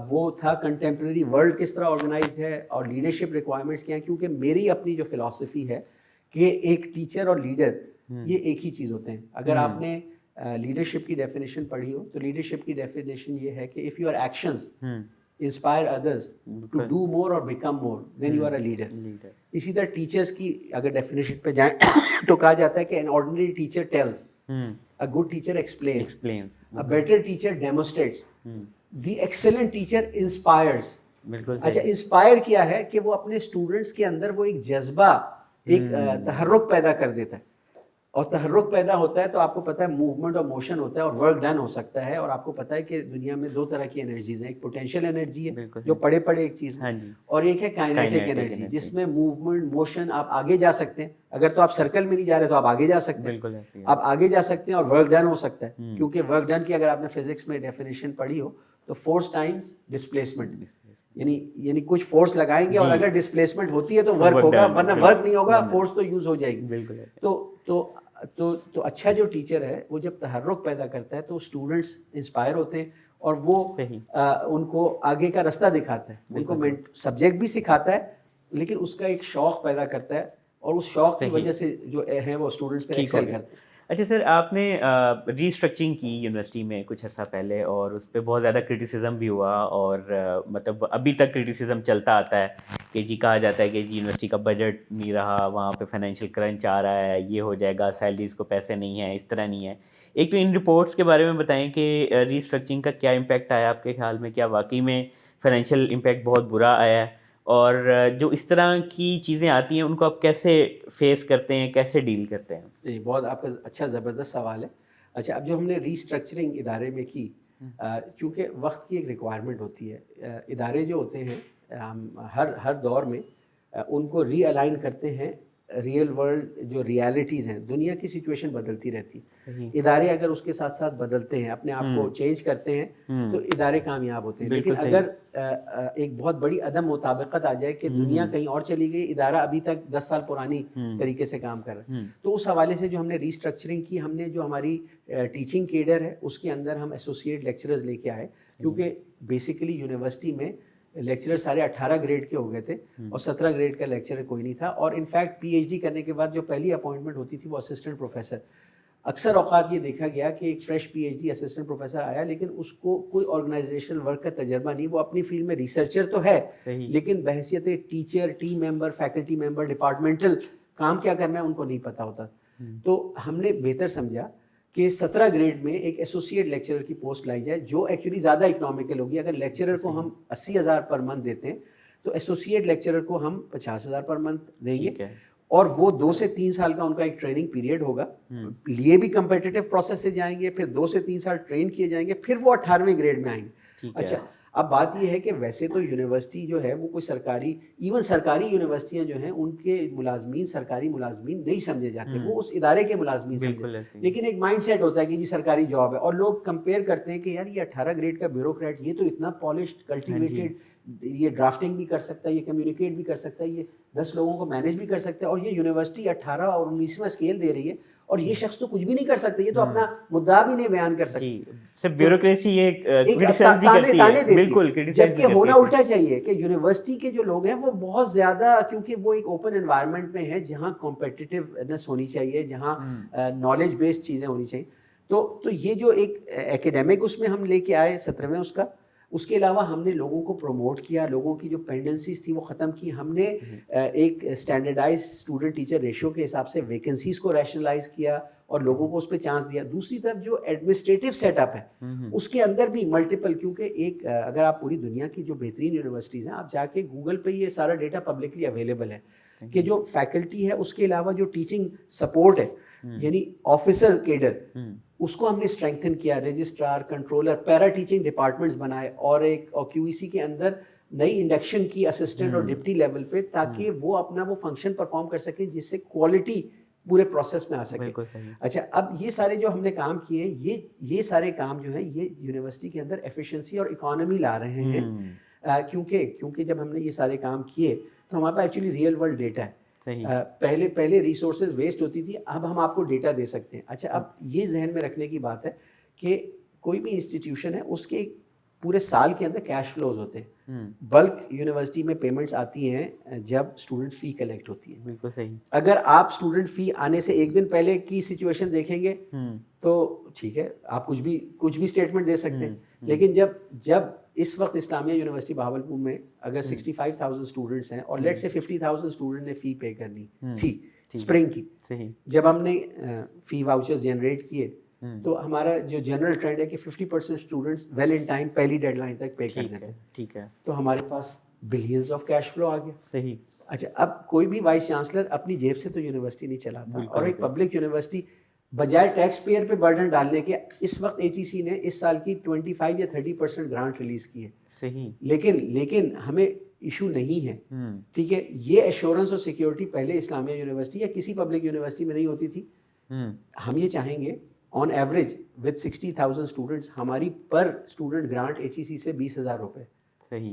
وہ تھا کنٹمپریری ورلڈ کس طرح آرگنائز ہے اور لیڈرشپ ریکوائرمنٹس کیا ہیں. کیونکہ میری اپنی جو فلاسفی ہے کہ ایک ٹیچر اور لیڈر یہ ایک ہی چیز ہوتے ہیں. اگر آپ نے لیڈرشپ کی ڈیفینیشن پڑھی ہو تو لیڈرشپ کی ڈیفینیشن یہ ہے کہ if your actions inspire others to do more اور become more then you are a leader. اسی طرح ٹیچرس کی اگر ڈیفینیشن پہ جائیں تو کہا جاتا ہے کہ an ordinary teacher tells, a good teacher explains, a better teacher demonstrates, the excellent teacher inspires. اچھا, انسپائر کیا ہے کہ وہ اپنے اسٹوڈنٹس کے اندر وہ ایک جذبہ, ایک تحرک پیدا کر دیتا ہے, اور تحرک پیدا ہوتا ہے تو آپ کو پتہ ہے موومنٹ اور موشن ہوتا ہے اور ورک ڈن ہو سکتا ہے. اور آپ کو پتہ ہے کہ دنیا میں 2 طرح کی انرجیز ہیں, ایک پوٹینشیل انرجی ہے جو پڑے ایک چیز ہے, اور ایک ہے کائنیٹک انرجی جس میں موومنٹ موشن, آپ آگے جا سکتے ہیں. اگر تو آپ سرکل میں نہیں جا رہے تو آپ آگے جا سکتے ہیں, آپ آگے جا سکتے ہیں اور ورک ڈن ہو سکتا ہے. کیونکہ ورک ڈن کی اگر آپ نے فزکس میں ڈیفینیشن پڑھی ہو تو فورس ٹائمز ڈسپلیسمنٹ, یعنی کچھ فورس لگائیں گے اور اگر ڈسپلیسمنٹ ہوتی ہے تو ورک ہوگا, ورنہ ورک نہیں ہوگا, فورس تو یوز ہو جائے گی. تو اچھا جو ٹیچر ہے وہ جب تحرک پیدا کرتا ہے تو اسٹوڈنٹس انسپائر ہوتے ہیں اور وہ ان کو آگے کا رستہ دکھاتا ہے, ان کو سبجیکٹ بھی سکھاتا ہے, لیکن اس کا ایک شوق پیدا کرتا ہے, اور اس شوق کی وجہ سے جو ہے وہ اسٹوڈنٹس پہ ایکسل کرتے ہیں. اچھا سر, آپ نے ری اسٹرکچرنگ کی یونیورسٹی میں کچھ عرصہ پہلے, اور اس پہ بہت زیادہ کرٹیسزم بھی ہوا, اور مطلب ابھی تک کرٹیسزم چلتا آتا ہے کہ جی کہا جاتا ہے کہ جی یونیورسٹی کا بجٹ نہیں رہا, وہاں پہ فائنینشیل کرنچ آ رہا ہے, یہ ہو جائے گا, سیلریز کو پیسے نہیں ہیں, اس طرح نہیں ہے. ایک تو ان رپورٹس کے بارے میں بتائیں کہ ری اسٹرکچرنگ کا کیا امپیکٹ آیا آپ کے خیال میں, کیا واقعی میں فائنینشیل امپیکٹ بہت برا آیا ہے, اور جو اس طرح کی چیزیں آتی ہیں ان کو آپ کیسے فیس کرتے ہیں, کیسے ڈیل کرتے ہیں؟ جی, بہت آپ کا اچھا زبردست سوال ہے. اچھا, اب جو ہم نے ری اسٹرکچرنگ ادارے میں کی, چونکہ وقت کی ایک ریکوائرمنٹ ہوتی ہے, ادارے جو ہوتے ہیں ہر دور میں ان کو ری الائن کرتے ہیں ریئل ورلڈ جو ریالٹیز ہیں، دنیا کی سچویشن بدلتی رہتی ہے، ادارے اگر اس کے ساتھ ساتھ بدلتے ہیں، اپنے آپ کو چینج کرتے ہیں تو ادارے کامیاب ہوتے ہیں. لیکن اگر ایک بہت بڑی عدم مطابقت آ جائے کہ دنیا کہیں اور چلی گئی، ادارہ ابھی تک 10 سال پرانی طریقے سے کام کر رہا ہے، تو اس حوالے سے جو ہم نے ریسٹرکچرنگ کی، ہم نے جو ہماری ٹیچنگ کیڈر ہے اس کے اندر ہم ایسوسیٹ لیکچررز لے کے آئے، کیونکہ بیسیکلی یونیورسٹی میں لیکچرر سارے 18 گریڈ کے ہو گئے تھے اور 17 گریڈ کا لیکچرر کوئی نہیں تھا. اور انفیکٹ پی ایچ ڈی کرنے کے بعد جو پہلی اپوائنٹمنٹ ہوتی تھی وہ اسسٹنٹ پروفیسر. اکثر اوقات یہ دیکھا گیا کہ ایک fresh P H D assistant professor آیا لیکن اس کو کوئی آرگنائزیشنل ورک کا تجربہ نہیں، وہ اپنی فیلڈ میں ریسرچر تو ہے لیکن بحیثیت teacher, team member, faculty member, departmental کام کیا کرنا ہے ان کو نہیں پتہ ہوتا. تو ہم نے بہتر سمجھا کہ 17 گریڈ میں ایک ایسوسیٹ لیکچرر کی پوسٹ لائی جائے جو ایکچولی زیادہ اکنامیکل ہوگی. اگر لیکچرر کو ہم 80,000 پر منتھ دیتے ہیں تو ایسوسیٹ لیکچرر کو ہم 50,000 پر منتھ دیں گے، اور وہ 2 سے 3 سال کا ان کا ایک ٹریننگ پیریڈ ہوگا. لیے بھی کمپیٹیٹو پروسیس سے جائیں گے، پھر 2 سے 3 سال ٹرین کیے جائیں گے، پھر وہ 18ویں گریڈ میں آئیں گے. اچھا اب بات یہ ہے کہ ویسے تو یونیورسٹی جو ہے وہ کوئی سرکاری، ایون سرکاری یونیورسٹیاں جو ہیں ان کے ملازمین سرکاری ملازمین نہیں سمجھے جاتے، وہ اس ادارے کے ملازمین سمجھے. لیکن ایک مائنڈ سیٹ ہوتا ہے کہ جی سرکاری جاب ہے، اور لوگ کمپیئر کرتے ہیں کہ یار یہ 18 گریڈ کا بیوروکریٹ یہ تو اتنا پالشڈ کلٹیویٹڈ، یہ ڈرافٹنگ بھی کر سکتا ہے، یہ کمیونیکیٹ بھی کر سکتا ہے، یہ 10 لوگوں کو مینیج بھی کر سکتا ہے، اور یہ یونیورسٹی 18 اور 19واں اسکیل دے رہی ہے اور یہ شخص تو کچھ بھی نہیں کر سکتا، یہ تو اپنا مدعا بھی نہیں بیان کر سکتا. صرف بیوروکریسی ایک کرٹیسائز بھی کرتی ہے، بالکل کرٹیسائز بھی کرتی ہے. جبکہ ہونا الٹا چاہیے کہ یونیورسٹی کے جو لوگ ہیں وہ بہت زیادہ، کیونکہ وہ ایک اوپن انوائرمنٹ میں ہے جہاں کمپیٹیٹیونیس ہونی چاہیے، جہاں نالج بیسڈ چیزیں ہونی چاہیے. تو یہ جو ایک ایکیڈیمک اس میں ہم لے کے آئے 17ویں اس کے علاوہ ہم نے لوگوں کو پروموٹ کیا، لوگوں کی جو پینڈنسیز تھی وہ ختم کی. ہم نے ایک اسٹینڈرڈائز اسٹوڈنٹ ٹیچر ریشو کے حساب سے ویکنسیز کو ریشنلائز کیا اور لوگوں کو اس پہ چانس دیا. دوسری طرف جو ایڈمنسٹریٹو سیٹ اپ ہے اس کے اندر بھی ملٹیپل، کیونکہ ایک اگر آپ پوری دنیا کی جو بہترین یونیورسٹیز ہیں آپ جا کے گوگل پہ یہ سارا ڈیٹا پبلکلی اویلیبل ہے کہ جو فیکلٹی ہے اس کے علاوہ جو ٹیچنگ سپورٹ ہے یعنی آفیسر کیڈر اس کو ہم نے اسٹرینگتھن کیا، رجسٹرار، کنٹرولر، پیرا ٹیچنگ ڈپارٹمنٹس بنائے، اور ایک کیو ای سی کے اندر نئی انڈکشن کی اسسٹنٹ اور ڈپٹی لیول پہ، تاکہ وہ اپنا وہ فنکشن پرفارم کر سکیں جس سے کوالٹی پورے پروسیس میں آ سکے. اچھا اب یہ سارے جو ہم نے کام کیے، یہ سارے کام جو ہیں یہ یونیورسٹی کے اندر ایفیشنسی اور اکانومی لا رہے ہیں. کیونکہ جب ہم نے یہ سارے کام کیے تو ہمارے پاس ایکچولی ریئل ورلڈ ڈیٹا ہے. پہلے ریسورسز ویسٹ ہوتی تھی، اب ہم آپ کو ڈیٹا دے سکتے ہیں. اچھا اب یہ ذہن میں رکھنے کی بات ہے کہ کوئی بھی انسٹیٹیوشن ہے اس کے پورے سال کے اندر کیش فلوز ہوتے ہیں. بلک یونیورسٹی میں پیمنٹس آتی ہیں جب اسٹوڈنٹ فی کلیکٹ ہوتی ہے. بالکل صحیح. اگر آپ اسٹوڈنٹ فی آنے سے ایک دن پہلے کی سچویشن دیکھیں گے تو ٹھیک ہے آپ کچھ بھی اسٹیٹمنٹ دے سکتے ہیں، لیکن جب اس وقت اسلامیہ یونیورسٹی بہاولپور میں اگر 65,000 اسٹوڈنٹس ہیں اور لیٹ سے 50,000 اسٹوڈنٹ نے فی پے کرنی تھی اسپرنگ کی، جب ہم نے فی واؤچرز جنریٹ کیے تو ہمارا جو جنرل ٹرینڈ ہے کہ 50% اسٹوڈنٹس ویل ان ٹائم پہلی ڈیڈ لائن تک پے کر دیتے ہیں. ٹھیک ہے، تو ہمارے پاس بلینز آف کیش فلو آ گیا. صحیح. اچھا اب کوئی بھی وائس چانسلر اپنی جیب سے تو یونیورسٹی نہیں چلاتا، اور ایک پبلک یونیورسٹی بجائے ٹیکس پیئر پہ برڈن ڈالنے کے، اس وقت ایچ ای سی نے اس سال کی 25 یا 30% گرانٹ ریلیز کی ہے. صحیح. لیکن ہمیں ایشو نہیں ہے. ٹھیک ہے، یہ ایشورنس اور سیکیورٹی پہلے اسلامیہ یونیورسٹی یا کسی پبلک یونیورسٹی میں نہیں ہوتی تھی. ہم یہ چاہیں گے آن ایوریج ود 60,000 اسٹوڈنٹس ہماری پر اسٹوڈنٹ گرانٹ ایچ ای سی سے 20,000 روپے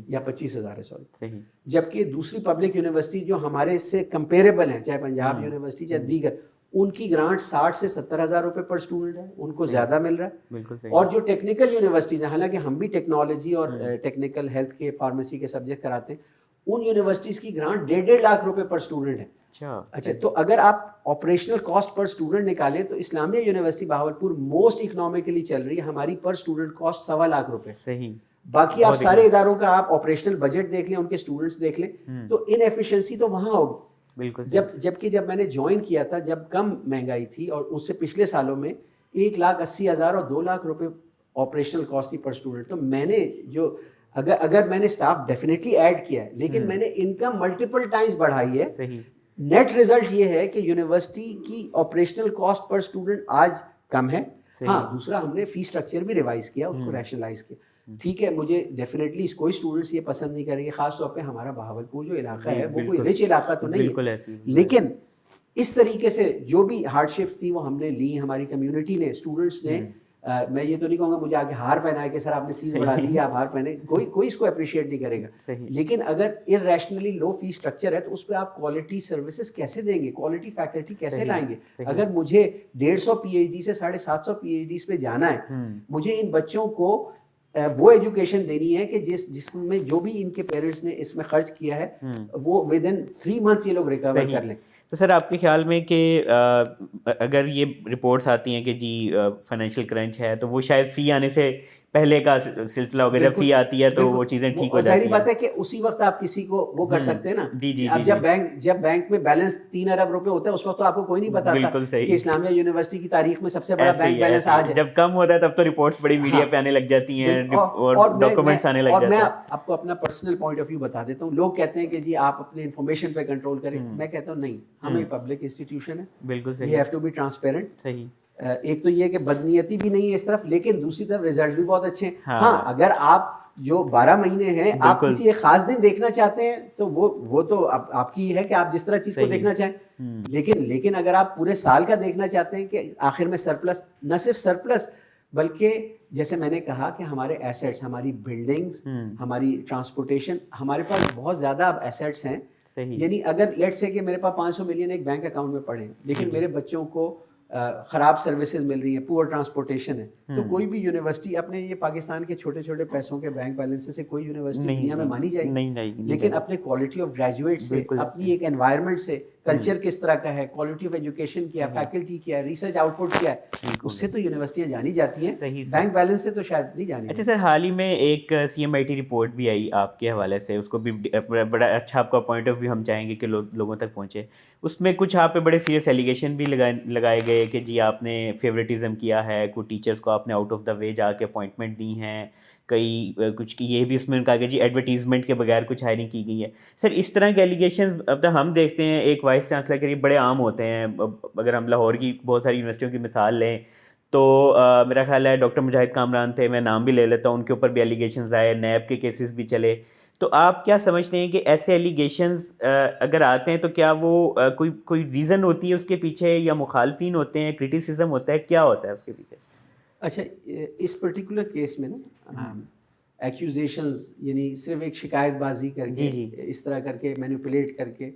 یا 25,000 ہے سوری. جبکہ دوسری پبلک یونیورسٹی جو ہمارے اس سے کمپیریبل ہیں، چاہے پنجاب یونیورسٹی چاہے دیگر، ان کی گرانٹ 60 سے 70,000 روپے پر اسٹوڈنٹ ہے، ان کو زیادہ مل رہا ہے. اور جو ٹیکنیکل یونیورسٹیز ہیں، حالانکہ ہم بھی ٹیکنالوجی اور ٹیکنیکل ہیلتھ کے فارمیسی کے سبجیکٹ کراتے ہیں، ان یونیورسٹیز کی گرانٹ 1.5 لاکھ روپے پر اسٹوڈنٹ ہے. اچھا تو اگر آپ آپریشنل کاسٹ پر اسٹوڈنٹ نکالیں تو اسلامیہ یونیورسٹی بہاولپور موسٹ اکنامیکلی چل رہی ہے، ہماری پر اسٹوڈنٹ کاسٹ 1.25 لاکھ روپے. صحیح. باقی آپ سارے اداروں کا آپ آپریشنل بجٹ دیکھ لیں، ان کے اسٹوڈنٹس دیکھ لیں، تو ان ایفیشنسی تو وہاں ہوگی. بالکل. جب میں نے جوائن کیا تھا جب کم مہنگائی تھی، اور اس سے پچھلے سالوں میں 1,80,000 اور 2 لاکھ روپے آپریشنل کاسٹ تھی پر اسٹوڈنٹ. تو میں نے جو اگر میں نے اسٹاف ڈیفینیٹلی ایڈ کیا ہے، لیکن میں نے انکم ملٹیپل ٹائمز بڑھائی ہے. صحیح. نیٹ ریزلٹ یہ ہے کہ یونیورسٹی کی آپریشنل کاسٹ پر اسٹوڈنٹ آج کم ہے. ہاں دوسرا ہم نے فی اسٹرکچر بھی ریوائز کیا، اس کو ریشنلائز کیا. ٹھیک ہے، مجھے ڈیفینیٹلی کوئی اسٹوڈنٹس یہ پسند نہیں کریں گے، خاص طور پہ ہمارا بہاولپور جو علاقہ ہے وہ کوئی رچ علاقہ تو نہیں ہے، لیکن اس طریقے سے جو بھی ہارڈشپس تھی وہ ہم نے لی, ہماری کمیونٹی نے, اسٹوڈنٹس نے. میں یہ تو نہیں کہوں گا مجھے آگے ہار پہنا ہے کہ سر آپ نے فیس بڑھا دی, آپ ہار پہنے, کوئی اس کو اپریشیٹ نہیں کرے گا. لیکن اگر ارریشنلی لو فی اسٹرکچر ہے تو اس پہ آپ کوالٹی سروسز کیسے دیں گے, کوالٹی فیکلٹی کیسے لائیں گے؟ اگر مجھے 150 پی ایچ ڈی سے 750 پی ایچ ڈیز پہ جانا ہے, مجھے ان بچوں کو وہ ایجوکیشن دینی ہے کہ جس میں جو بھی ان کے پیرنٹس نے اس میں خرچ کیا ہے وہ ود ان 3 months یہ لوگ ریکور کر لیں. تو سر آپ کے خیال میں کہ اگر یہ رپورٹس آتی ہیں کہ جی فائنینشیل کرنچ ہے, تو وہ شاید فی آنے سے پہلے کا سلسلہ ہوگا, جب فی آتی ہے تو وہ چیزیں ٹھیک ہو جاتی ہیں. ظاہری بات ہے کہ اسی وقت آپ کسی کو وہ کر سکتے ہیں نا. اب جب بینک میں بیلنس 3 ارب روپے ہوتا ہے اس وقت تو آپ کو کوئی نہیں بتاتا کہ اسلامیہ یونیورسٹی کی تاریخ میں سب سے بڑا بینک بیلنس آج ہے. جب کم ہوتا ہے تب تو رپورٹس بڑی میڈیا پہ آنے لگ جاتی ہیں اور ڈاکومنٹس آنے لگ جاتے ہیں. اور میں آپ کو اپنا پرسنل پوائنٹ آف ویو بتا دیتا ہوں. لوگ کہتے ہیں کہ جی آپ اپنے انفارمیشن پہ کنٹرول کریں, میں کہتا ہوں نہیں, ہم ایک پبلک انسٹیٹیوشن ہے, بالکل we have to be transparent. صحیح. ایک تو یہ کہ بدنیتی بھی نہیں ہے اس طرف, لیکن دوسری طرف ریزلٹ بھی بہت اچھے ہیں. ہاں اگر آپ جو 12 مہینے ہیں آپ کسی ایک خاص دن دیکھنا چاہتے ہیں تو وہ تو آپ کی ہے کہ آپ جس طرح چیز کو دیکھنا چاہیں, لیکن اگر آپ پورے سال کا دیکھنا چاہتے ہیں کہ آخر میں سرپلس, نہ صرف سرپلس بلکہ جیسے میں نے کہا کہ ہمارے ایسیٹس, ہماری بلڈنگز, ہماری ٹرانسپورٹیشن, ہمارے پاس بہت زیادہ اب ایسیٹس ہیں. یعنی اگر لیٹ سے کہ میرے پاس 500 ملین ایک بینک اکاؤنٹ میں پڑے ہیں, لیکن میرے بچوں کو خراب سروسز مل رہی ہیں, پور ٹرانسپورٹیشن ہے, تو کوئی بھی یونیورسٹی اپنے یہ پاکستان کے چھوٹے چھوٹے پیسوں کے بینک بیلنس سے کوئی یونیورسٹی دنیا میں مانی جائے گی, لیکن اپنے کوالٹی آف گریجویٹ سے, اپنی ایک انوائرمنٹ سے, کلچر کس طرح کا ہے, کوالٹی آف ایجوکیشن کیا, فیکلٹی کیا, ریسرچ آؤٹ پٹ کیا ہے, اس سے تو یونیورسٹیاں جانی جاتی ہیں, بینک بیلنس سے تو شاید نہیں جانی. اچھا سر, حال ہی میں ایک CMIT رپورٹ بھی آئی آپ کے حوالے سے, اس کو بھی بڑا اچھا آپ کا پوائنٹ آف ویو ہم چاہیں گے کہ لوگوں تک پہنچے. اس میں کچھ آپ پہ بڑے سیریس ایلیگیشن بھی لگائے گئے کہ جی آپ نے فیوریٹزم کیا ہے, کچھ ٹیچرس کو آپ نے آؤٹ آف دا وے جا کے اپوائنٹمنٹ دی ہیں, کچھ یہ بھی اس میں کہا کہ جی ایڈورٹیزمنٹ کے بغیر کچھ ہائرنگ کی گئی ہے. سر اس طرح کے ایلیگیشن اب تک ہم دیکھتے ہیں ایک وائس چانسلر کے لیے بڑے عام ہوتے ہیں. اگر ہم لاہور کی بہت ساری یونیورسٹیوں کی مثال لیں تو میرا خیال ہے ڈاکٹر مجاہد کامران تھے, میں نام بھی لے لیتا ہوں, ان کے اوپر بھی ایلیگیشنز آئے, نیب کے کیسز بھی چلے. تو آپ کیا سمجھتے ہیں کہ ایسے ایلیگیشنز اگر آتے ہیں تو کیا وہ کوئی ریزن ہوتی ہے اس کے پیچھے, یا مخالفین ہوتے ہیں, کرٹیسزم ہوتا ہے, کیا ہوتا ہے اس کے پیچھے؟ اچھا, اس پرٹیکولر کیس میں نا ایکیوزیشنز یعنی صرف ایک شکایت بازی کر کے, اس طرح کر کے مینیپولیٹ کر کے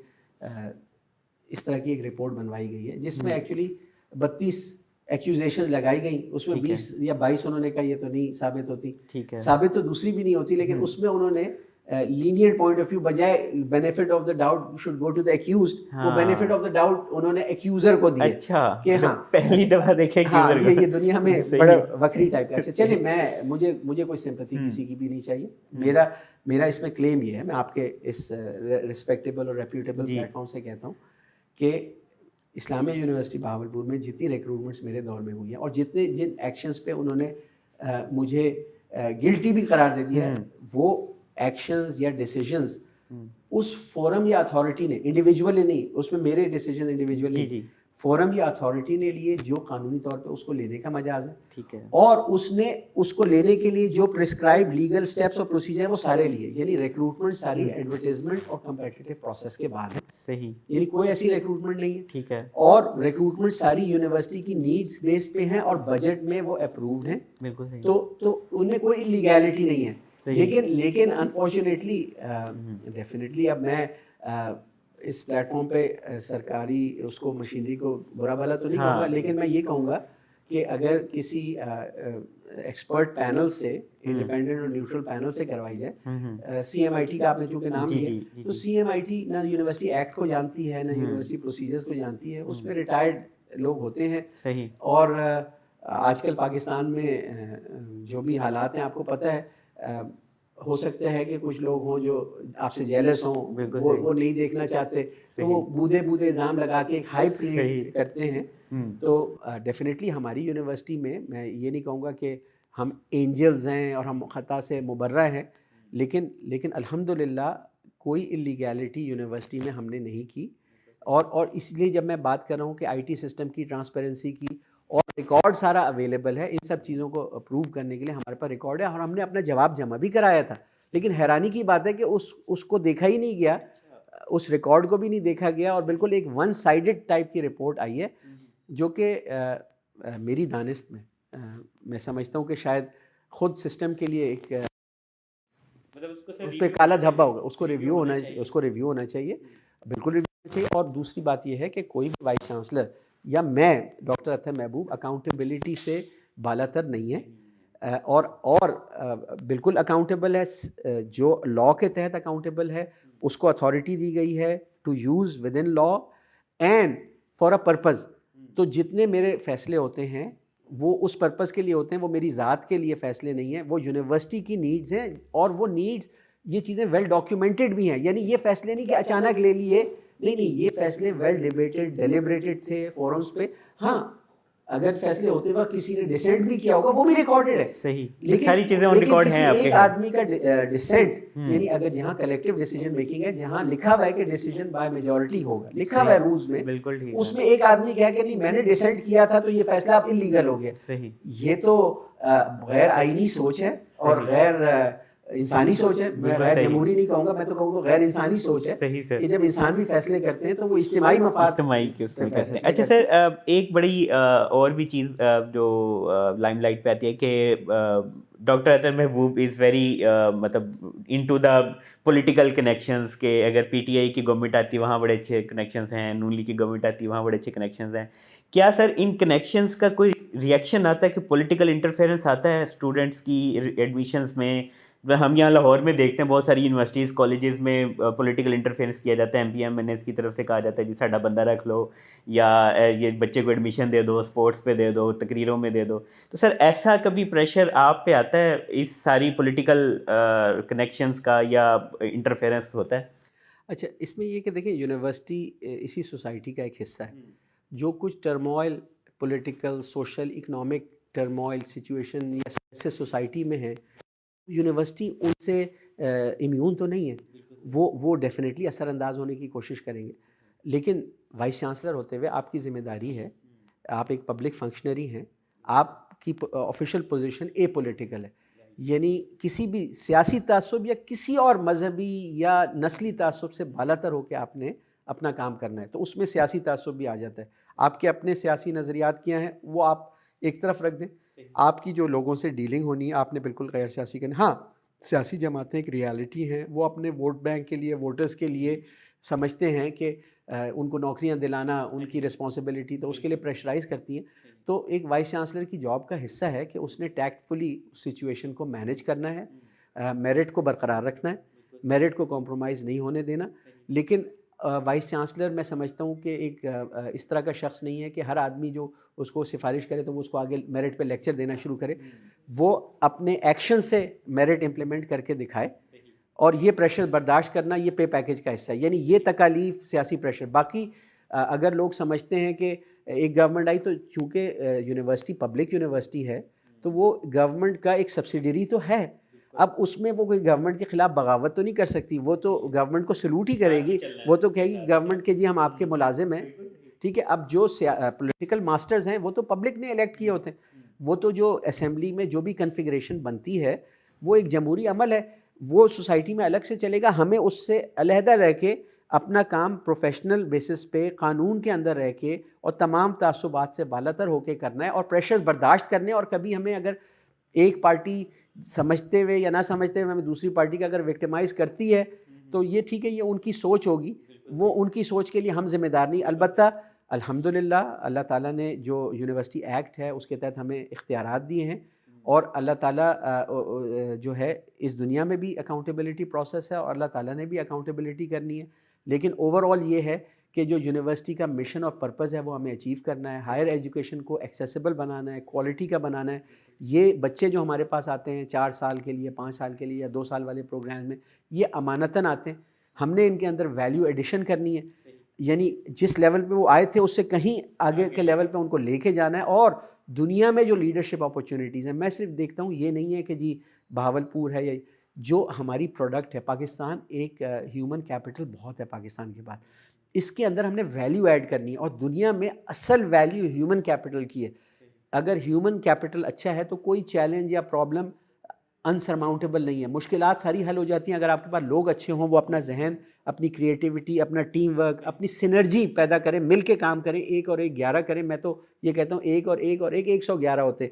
اس طرح کی ایک رپورٹ بنوائی گئی ہے, جس میں ایکچولی 32 ایکیوزیشن لگائی گئیں. اس میں 20 یا 22 انہوں نے کہا یہ تو نہیں ثابت ہوتی, ثابت تو دوسری بھی نہیں ہوتی, لیکن اس میں انہوں نے لینئر پوائنٹ آف ویو بجائے benefit of the doubt should go to the accused, وہ بینیفٹ آف دا ڈاؤٹ انہوں نے ایکیوزر کو دیا. اچھا, کہ ہاں پہلی دفعہ دیکھے یہ دنیا میں بڑا وکری ٹائپ کا. اچھا چلیے, مجھے کوئی سمپتھی کسی کی بھی نہیں چاہیے. میرا اس میں کلیم یہ ہے, میں آپ کے اس ریسپیکٹیبل اور ریپیوٹیبل پلیٹ فارم سے کہتا ہوں کہ اسلامیہ یونیورسٹی بہاولپور میں جتنی ریکروٹمنٹس میرے دور میں ہوئی ہیں اور جن ایکشنز پہ انہوں نے مجھے گلٹی بھی قرار دے دیا ہے, وہ ایکشنز یا ڈیسیجنز اس فورم یا اتھارٹی نے, انڈیویجول نہیں, اس میں میرے ڈیسیجن انڈیویجول نہیں, فورم یا اتھارٹی نے لیے جو قانونی طور پہ اس کو لینے کا مجاز ہے, ٹھیک ہے, اور اس نے اس کو لینے کے لیے جو پرسکرائب لیگل سٹیپس اور پروسیجر ہیں وہ سارے لیے. یعنی ریکروٹمنٹ ساری ایڈورٹیزمنٹ اور کمپیٹیٹیو پروسیس کے بعد ہے. صحیح, یعنی کوئی ایسی ریکروٹمنٹ نہیں ہے. ٹھیک ہے, اور ریکروٹمنٹ ساری یونیورسٹی کی نیڈس بیس پہ ہیں اور بجٹ میں وہ اپرووڈ ہیں. بالکل صحیح. تو ان میں کوئی لیگیلٹی نہیں ہے. لیکن انفارچونیٹلی ڈیفینیٹلی اب میں اس پلیٹ فارم پہ سرکاری اس کو مشینری کو برا بھلا تو نہیں کہوں گا, لیکن میں یہ کہوں گا کہ اگر کسی ایکسپرٹ پینل سے, انڈیپینڈنٹ اور نیوٹرل پینل سے کروائی جائے, CMIT کا آپ نے چونکہ نام لیا, تو CMIT نہ یونیورسٹی ایکٹ کو جانتی ہے, نہ یونیورسٹی پروسیجرز کو جانتی ہے. اس میں ریٹائرڈ لوگ ہوتے ہیں. صحیح. اور آج کل پاکستان میں جو بھی حالات ہیں آپ کو پتہ ہے, ہو سکتا ہے کہ کچھ لوگ ہوں جو آپ سے جیلس ہوں, وہ نہیں دیکھنا چاہتے, تو وہ بودے الزام لگا کے ایک ہائپ کریٹ کرتے ہیں. تو ڈیفینیٹلی ہماری یونیورسٹی میں یہ نہیں کہوں گا کہ ہم اینجلز ہیں اور ہم خطا سے مبرہ ہیں, لیکن الحمدللہ کوئی انلیگیلٹی یونیورسٹی میں ہم نے نہیں کی. اور اس لیے جب میں بات کر رہا ہوں کہ IT سسٹم کی ٹرانسپیرنسی کی, اور ریکارڈ سارا اویلیبل ہے ان سب چیزوں کو اپروو کرنے کے لیے, ہمارے پاس ریکارڈ ہے, اور ہم نے اپنا جواب جمع بھی کرایا تھا. لیکن حیرانی کی بات ہے کہ اس کو دیکھا ہی نہیں گیا, اس ریکارڈ کو بھی نہیں دیکھا گیا اور بالکل ایک ون سائیڈڈ ٹائپ کی رپورٹ آئی ہے جو کہ میری دانست میں میں سمجھتا ہوں کہ شاید خود سسٹم کے لیے ایک اس پہ کالا دھبا ہوگا. اس کو ریویو ہونا چاہیے, بالکل ریویو ہونا چاہیے. اور دوسری بات یہ ہے کہ کوئی بھی وائس چانسلر یا میں ڈاکٹر اطہر محبوب اکاؤنٹیبلٹی سے بالاتر نہیں ہے, اور بالکل اکاؤنٹیبل ہے, جو لاء کے تحت اکاؤنٹیبل ہے, اس کو اتھارٹی دی گئی ہے to use within law and for a purpose. تو جتنے میرے فیصلے ہوتے ہیں وہ اس پرپز کے لیے ہوتے ہیں, وہ میری ذات کے لیے فیصلے نہیں ہیں, وہ یونیورسٹی کی نیڈز ہیں, اور وہ نیڈز یہ چیزیں ویل ڈاکیومنٹڈ بھی ہیں. یعنی یہ فیصلے نہیں کہ اچانک لے لیے, نہیں, یہ فیصلے ویل ڈیبیٹڈ ڈیلیبریٹڈ تھے فورمز پہ. ہاں, اگر فیصلے ہوتے وقت کسی نے ڈسینٹ بھی کیا ہوگا وہ بھی ریکارڈڈ ہے. صحیح, لیکن ساری چیزیں آن ریکارڈ ہیں آپ کے. ایک آدمی کا ڈسینٹ, یعنی اگر جہاں کلیکٹیو ڈیسیجن میکنگ ہے, جہاں لکھا ہوا ہے کہ ڈیسیجن بائی میجورٹی ہوگا, لکھا ہوا ہے رولز میں, بالکل ٹھیک, اس میں ایک آدمی کہا کہ نہیں میں نے ڈسینٹ کیا تھا تو یہ فیصلہ اب انلیگل ہو گیا. صحیح, یہ تو غیر آئینی سوچ ہے اور غیر انسانی سوچ ہے. میں غیر جمہوری نہیں کہوں گا, میں تو کہوں گا غیر انسانی سوچ ہے. صحیح سر, کہ جب انسان بھی فیصلے کرتے ہیں تو وہ اجتماعی مفاد اجتماعی کے اس میں کرتے ہیں. اچھا سر, ایک بڑی اور بھی چیز جو لائم لائٹ پہ آتی ہے کہ ڈاکٹر اطہر محبوب از ویری مطلب ان ٹو دا پولیٹیکل کنیکشنز, کہ اگر پی ٹی آئی کی گورنمنٹ آتی ہے وہاں بڑے اچھے کنیکشنز ہیں, نون لیگ کی گورنمنٹ آتی ہے وہاں بڑے اچھے کنیکشنز ہیں. کیا سر ان کنیکشنز کا کوئی ریئیکشن آتا ہے کہ پولیٹیکل انٹرفیئرنس آتا ہے اسٹوڈنٹس کی ایڈمیشنز میں؟ ہم یہاں لاہور میں دیکھتے ہیں بہت ساری یونیورسٹیز کالجز میں پولیٹیکل انٹرفیئرنس کیا جاتا ہے, M P M N S کی طرف سے کہا جاتا ہے جی ساڈا بندہ رکھ لو, یا یہ بچے کو ایڈمیشن دے دو, اسپورٹس پہ دے دو, تقریروں میں دے دو. تو سر ایسا کبھی پریشر آپ پہ آتا ہے اس ساری پولیٹیکل کنیکشنز کا, یا انٹرفیئرنس ہوتا ہے؟ اچھا, اس میں یہ کہ دیکھیں یونیورسٹی اسی سوسائٹی کا ایک حصہ ہے. جو کچھ turmoil political social economic turmoil situation یا ایسے سوسائٹی میں ہے, یونیورسٹی ان سے امیون تو نہیں ہے, وہ ڈیفینیٹلی اثر انداز ہونے کی کوشش کریں گے. لیکن وائس چانسلر ہوتے ہوئے آپ کی ذمہ داری ہے, آپ ایک پبلک فنکشنری ہیں, آپ کی آفیشیل پوزیشن اے پولیٹیکل ہے. یعنی کسی بھی سیاسی تعصب یا کسی اور مذہبی یا نسلی تعصب سے بالاتر ہو کے آپ نے اپنا کام کرنا ہے. تو اس میں سیاسی تعصب بھی آ جاتا ہے. آپ کے اپنے سیاسی نظریات کیا ہیں وہ آپ ایک طرف رکھ دیں, آپ کی جو لوگوں سے ڈیلنگ ہونی ہے آپ نے بالکل غیر سیاسی کرنا. ہاں, سیاسی جماعتیں ایک ریالٹی ہیں, وہ اپنے ووٹ بینک کے لیے, ووٹرز کے لیے سمجھتے ہیں کہ ان کو نوکریاں دلانا ان کی رسپانسبلٹی, تو اس کے لیے پریشرائز کرتی ہیں. تو ایک وائس چانسلر کی جاب کا حصہ ہے کہ اس نے ٹیکٹفلی سچویشن کو مینیج کرنا ہے, میرٹ کو برقرار رکھنا ہے, میرٹ کو کمپرومائز نہیں ہونے دینا. لیکن وائس چانسلر میں سمجھتا ہوں کہ ایک اس طرح کا شخص نہیں ہے کہ ہر آدمی جو اس کو سفارش کرے تو وہ اس کو آگے میرٹ پہ لیکچر دینا شروع کرے. وہ اپنے ایکشن سے میرٹ امپلیمنٹ کر کے دکھائے, اور یہ پریشر برداشت کرنا یہ پے پیکیج کا حصہ ہے. یعنی یہ تکالیف سیاسی پریشر. باقی اگر لوگ سمجھتے ہیں کہ ایک گورنمنٹ آئی تو چونکہ یونیورسٹی پبلک یونیورسٹی ہے تو وہ گورنمنٹ کا ایک سبسیڈری تو ہے, اب اس میں وہ کوئی گورنمنٹ کے خلاف بغاوت تو نہیں کر سکتی, وہ تو گورنمنٹ کو سلوٹ ہی کرے گی. وہ تو کہے گی گورنمنٹ کے جی ہم آپ کے ملازم ہیں, ٹھیک ہے. اب جو پولیٹیکل ماسٹرز ہیں وہ تو پبلک نے الیکٹ کیے ہوتے ہیں, وہ تو جو اسمبلی میں جو بھی کنفیگریشن بنتی ہے وہ ایک جمہوری عمل ہے, وہ سوسائٹی میں الگ سے چلے گا. ہمیں اس سے علیحدہ رہ کے اپنا کام پروفیشنل بیسس پہ قانون کے اندر رہ کے اور تمام تعصبات سے بالاتر ہو کے کرنا ہے, اور پریشرز برداشت کرنے. اور کبھی ہمیں اگر ایک پارٹی سمجھتے ہوئے یا نہ سمجھتے ہوئے ہمیں دوسری پارٹی کا اگر وکٹمائز کرتی ہے تو یہ ٹھیک ہے, یہ ان کی سوچ ہوگی, وہ ان کی سوچ کے لیے ہم ذمہ دار نہیں. البتہ الحمدللہ اللہ تعالیٰ نے جو یونیورسٹی ایکٹ ہے اس کے تحت ہمیں اختیارات دیے ہیں, اور اللہ تعالیٰ جو ہے اس دنیا میں بھی اکاؤنٹیبلٹی پروسیس ہے, اور اللہ تعالیٰ نے بھی اکاؤنٹیبلٹی کرنی ہے. لیکن اوور آل یہ ہے کہ جو یونیورسٹی کا مشن اور پرپز ہے وہ ہمیں اچیو کرنا ہے, ہائر ایجوکیشن کو ایکسیسیبل بنانا ہے, کوالٹی کا بنانا ہے. یہ بچے جو ہمارے پاس آتے ہیں 4 سال کے لیے, 5 سال کے لیے یا 2 سال والے پروگرام میں, یہ امانتاً آتے ہیں. ہم نے ان کے اندر ویلیو ایڈیشن کرنی ہے, یعنی جس لیول پہ وہ آئے تھے اس سے کہیں آگے کے لیول پہ ان کو لے کے جانا ہے. اور دنیا میں جو لیڈرشپ اپرچونیٹیز ہیں, میں صرف دیکھتا ہوں یہ نہیں ہے کہ جی بہاولپور ہے, یا جو ہماری پروڈکٹ ہے پاکستان, ایک ہیومن کیپٹل بہت ہے پاکستان کے بعد, اس کے اندر ہم نے ویلیو ایڈ کرنی ہے. اور دنیا میں اصل ویلیو ہیومن کیپٹل کی ہے. اگر ہیومن کیپٹل اچھا ہے تو کوئی چیلنج یا پرابلم انسرماؤنٹیبل نہیں ہے. مشکلات ساری حل ہو جاتی ہیں اگر آپ کے پاس لوگ اچھے ہوں, وہ اپنا ذہن, اپنی کریٹیوٹی, اپنا ٹیم ورک, اپنی سینرجی پیدا کریں, مل کے کام کریں, 1 اور 1 11 کریں. میں تو یہ کہتا ہوں 1 اور 1 اور 1 111 ہوتے,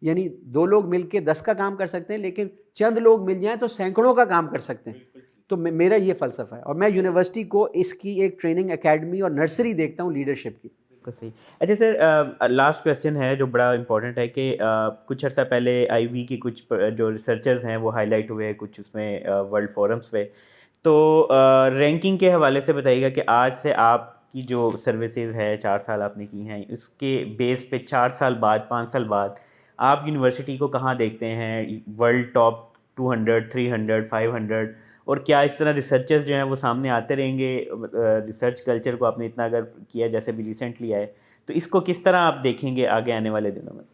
یعنی 2 لوگ مل کے 10 کا کام کر سکتے ہیں, لیکن چند لوگ مل جائیں تو سینکڑوں کا کام کر سکتے ہیں. تو میرا یہ فلسفہ ہے, اور میں یونیورسٹی کو اس کی ایک ٹریننگ اکیڈمی اور نرسری دیکھتا ہوں لیڈرشپ کی. صحیح. اچھا سر, لاسٹ کویسچن ہے جو بڑا امپورٹنٹ ہے کہ کچھ عرصہ پہلے آئی وی کی کچھ جو ریسرچرز ہیں وہ ہائی لائٹ ہوئے کچھ اس میں ورلڈ فورمس پہ, تو رینکنگ کے حوالے سے بتائیے گا کہ آج سے آپ کی جو سروسز ہے 4 سال آپ نے کی ہیں, اس کے بیس پہ 4 سال بعد 5 سال بعد آپ یونیورسٹی کو کہاں دیکھتے ہیں, ورلڈ ٹاپ 200 300 500, اور کیا اس طرح ریسرچرز جو ہیں وہ سامنے آتے رہیں گے؟ ریسرچ کلچر کو آپ نے اتنا اگر کیا جیسے بھی ریسنٹلی آئے, تو اس کو کس طرح آپ دیکھیں گے آگے آنے والے دنوں میں؟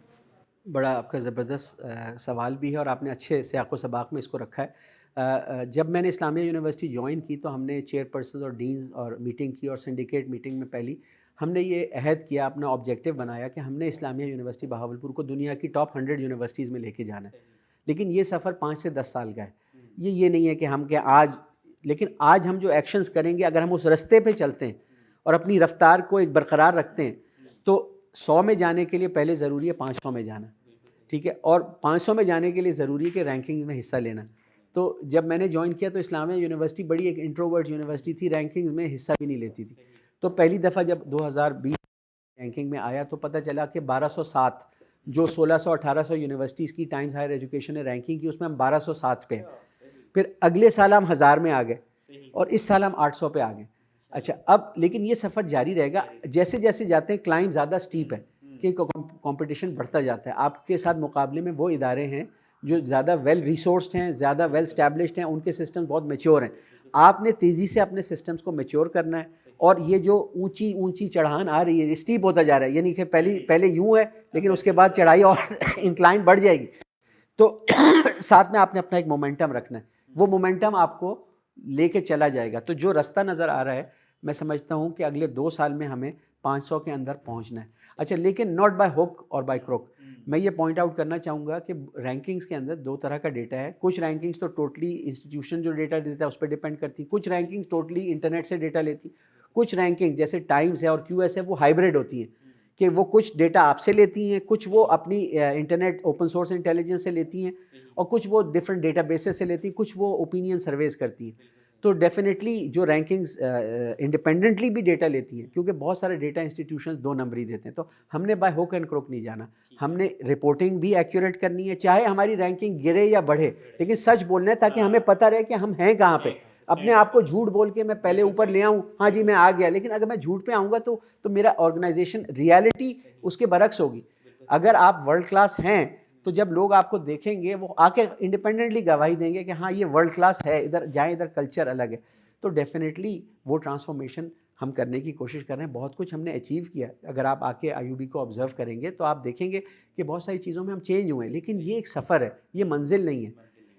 بڑا آپ کا زبردست سوال بھی ہے, اور آپ نے اچھے سیاق و سباق میں اس کو رکھا ہے. جب میں نے اسلامیہ یونیورسٹی جوائن کی تو ہم نے چیئر پرسنز اور ڈینز اور میٹنگ کی, اور سنڈیکیٹ میٹنگ میں پہلی ہم نے یہ عہد کیا, اپنا آبجیکٹیو بنایا کہ ہم نے اسلامیہ یونیورسٹی بہاولپور کو دنیا کی ٹاپ 100 یونیورسٹیز میں لے کے جانا ہے. لیکن یہ سفر 5 سے 10 سال کا ہے. یہ نہیں ہے کہ ہم کہ آج, لیکن آج ہم جو ایکشنز کریں گے, اگر ہم اس رستے پہ چلتے ہیں اور اپنی رفتار کو ایک برقرار رکھتے ہیں, تو 100 میں جانے کے لیے پہلے ضروری ہے 500 میں جانا, ٹھیک ہے, اور 500 میں جانے کے لیے ضروری ہے کہ رینکنگ میں حصہ لینا. تو جب میں نے جوائن کیا تو اسلامیہ یونیورسٹی بڑی ایک انٹروورٹ یونیورسٹی تھی, رینکنگ میں حصہ بھی نہیں لیتی تھی. تو پہلی دفعہ جب 2020 رینکنگ میں آیا تو پتہ چلا کہ 1207, جو 1600-1800 یونیورسٹیز کی ٹائمز ہائر ایجوکیشن نے رینکنگ کی, اس میں ہم 1207 پہ ہیں. پھر اگلے سال ہم 1000 میں آ گئے, اور اس سال ہم 800 پہ آ گئے. اچھا, اب لیکن یہ سفر جاری رہے گا, جیسے جیسے جاتے ہیں کلائمب زیادہ سٹیپ ہے کہ کمپٹیشن بڑھتا جاتا ہے. آپ کے ساتھ مقابلے میں وہ ادارے ہیں جو زیادہ ویل ریسورسڈ ہیں, زیادہ ویل اسٹیبلشڈ ہیں, ان کے سسٹم بہت میچور ہیں. آپ نے تیزی سے اپنے سسٹمز کو میچور کرنا ہے, اور یہ جو اونچی چڑھان آ رہی ہے, یہ اسٹیپ ہوتا جا رہا ہے, یعنی کہ پہلے یوں ہے لیکن اس کے بعد چڑھائی اور انکلائن بڑھ جائے گی. تو ساتھ میں آپ نے اپنا ایک مومنٹم رکھنا ہے, وہ مومنٹم آپ کو لے کے چلا جائے گا. تو جو رستہ نظر آ رہا ہے, میں سمجھتا ہوں کہ اگلے 2 سال میں ہمیں 500 کے اندر پہنچنا ہے. اچھا, لیکن ناٹ بائی ہک اور بائی کروک. میں یہ پوائنٹ آؤٹ کرنا چاہوں گا کہ رینکنگز کے اندر 2 طرح کا ڈیٹا ہے. کچھ رینکنگز تو ٹوٹلی انسٹیٹیوشن جو ڈیٹا دیتا ہے اس پہ ڈیپینڈ کرتی, کچھ رینکنگز ٹوٹلی انٹرنیٹ سے ڈیٹا لیتی, کچھ رینکنگ جیسے ٹائمز ہے اور کیو ایس ہے وہ ہائبریڈ ہوتی ہیں کہ وہ کچھ ڈیٹا آپ سے لیتی ہیں, کچھ وہ اپنی انٹرنیٹ اوپن سورس انٹیلیجنس سے لیتی ہیں, اور کچھ وہ ڈفرینٹ ڈیٹا بیسز سے لیتی ہیں, کچھ وہ اوپینین سرویز کرتی ہیں. تو ڈیفینیٹلی جو رینکنگز انڈیپینڈنٹلی بھی ڈیٹا لیتی ہیں, کیونکہ بہت سارے ڈیٹا انسٹیٹیوشنز 2 نمبری دیتے ہیں. تو ہم نے بائی ہوک اینڈ کروک نہیں جانا, ہم نے رپورٹنگ بھی ایکوریٹ کرنی ہے, چاہے ہماری رینکنگ گرے یا بڑھے, لیکن سچ بولنا ہے تاکہ ہمیں پتہ رہے کہ ہم ہیں کہاں پہ. اپنے آپ کو جھوٹ بول کے میں پہلے اوپر لے آؤں, ہاں جی میں آ گیا, لیکن اگر میں جھوٹ پہ آؤں گا تو میرا آرگنائزیشن ریالٹی اس کے برعکس ہوگی. اگر آپ ورلڈ کلاس ہیں تو جب لوگ آپ کو دیکھیں گے وہ آ کے انڈیپینڈنٹلی گواہی دیں گے کہ ہاں یہ ورلڈ کلاس ہے, ادھر جائیں, ادھر کلچر الگ ہے. تو ڈیفینیٹلی وہ ٹرانسفارمیشن ہم کرنے کی کوشش کر رہے ہیں. بہت کچھ ہم نے اچیو کیا. اگر آپ آ کے آئی یو بی کو آبزرو کریں گے تو آپ دیکھیں گے کہ بہت ساری چیزوں میں ہم چینج ہوئے ہیں, لیکن یہ ایک سفر ہے, یہ منزل نہیں ہے.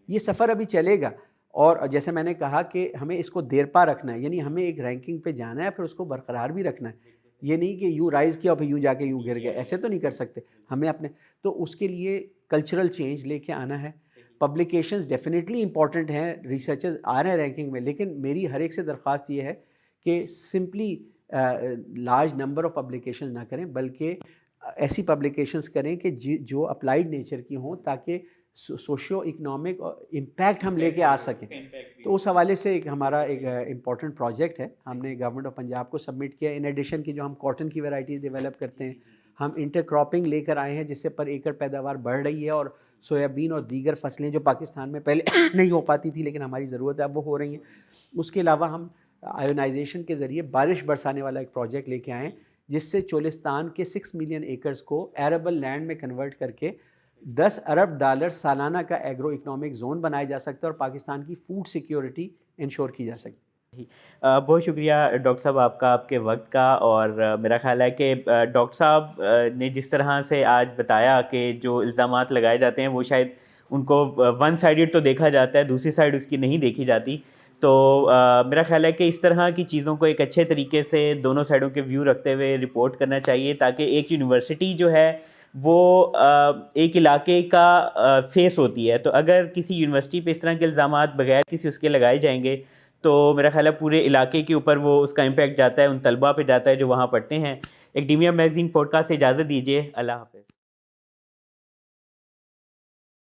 یہ سفر ابھی چلے گا, اور جیسے میں نے کہا کہ ہمیں اس کو دیر پا رکھنا ہے, یعنی ہمیں ایک رینکنگ پہ جانا ہے, پھر اس کو برقرار بھی رکھنا ہے. یہ نہیں کہ یوں رائز کیا اور پھر یوں جا کے یوں گر گئے, ایسے تو نہیں کر سکتے. ہمیں اپنے تو اس کے لیے کلچرل چینج لے کے آنا ہے. پبلیکیشنز ڈیفینیٹلی امپورٹنٹ ہیں, ریسرچرز آ رہے ہیں رینکنگ میں, لیکن میری ہر ایک سے درخواست یہ ہے کہ simply large number of publications نہ کریں, بلکہ ایسی پبلیکیشنز کریں کہ جو اپلائیڈ نیچر کی ہوں, تاکہ سوشیو اکنامک امپیکٹ ہم لے کے آ سکیں. تو اس حوالے سے ایک ہمارا ایک امپورٹنٹ پروجیکٹ ہے, ہم نے گورنمنٹ آف پنجاب کو سبمٹ کیا. ان ایڈیشن کی جو ہم کاٹن کی ویرائٹیز ڈیولپ کرتے ہیں, ہم انٹر کراپنگ لے کر آئے ہیں, جس سے پر ایکڑ پیداوار بڑھ رہی ہے, اور سویابین اور دیگر فصلیں جو پاکستان میں پہلے نہیں ہو پاتی تھی لیکن ہماری ضرورت ہے اب وہ ہو رہی ہیں. اس کے علاوہ ہم آیونائزیشن کے ذریعے بارش برسانے والا ایک پروجیکٹ لے کے آئے, جس سے چولستان کے 6 ملین ایکڑز کو ایربل لینڈ میں کنورٹ کر کے $10 ارب سالانہ کا ایگرو اکنامک زون بنایا جا سکتا ہے, اور پاکستان کی فوڈ سیکیورٹی انشور کی جا سکتی ہے. بہت شکریہ ڈاکٹر صاحب آپ کا, آپ کے وقت کا. اور میرا خیال ہے کہ ڈاکٹر صاحب نے جس طرح سے آج بتایا کہ جو الزامات لگائے جاتے ہیں وہ شاید ان کو ون سائیڈڈ تو دیکھا جاتا ہے, دوسری سائڈ اس کی نہیں دیکھی جاتی. تو میرا خیال ہے کہ اس طرح کی چیزوں کو ایک اچھے طریقے سے دونوں سائڈوں کے ویو رکھتے ہوئے رپورٹ کرنا چاہیے, تاکہ ایک یونیورسٹی جو ہے وہ ایک علاقے کا فیس ہوتی ہے. تو اگر کسی یونیورسٹی پہ اس طرح کے الزامات بغیر کسی اس کے لگائے جائیں گے تو میرا خیال ہے پورے علاقے کے اوپر وہ اس کا امپیکٹ جاتا ہے, ان طلباء پہ جاتا ہے جو وہاں پڑھتے ہیں. ایکڈیمیا میگزین پوڈ کاسٹ سے اجازت دیجیے. اللہ حافظ.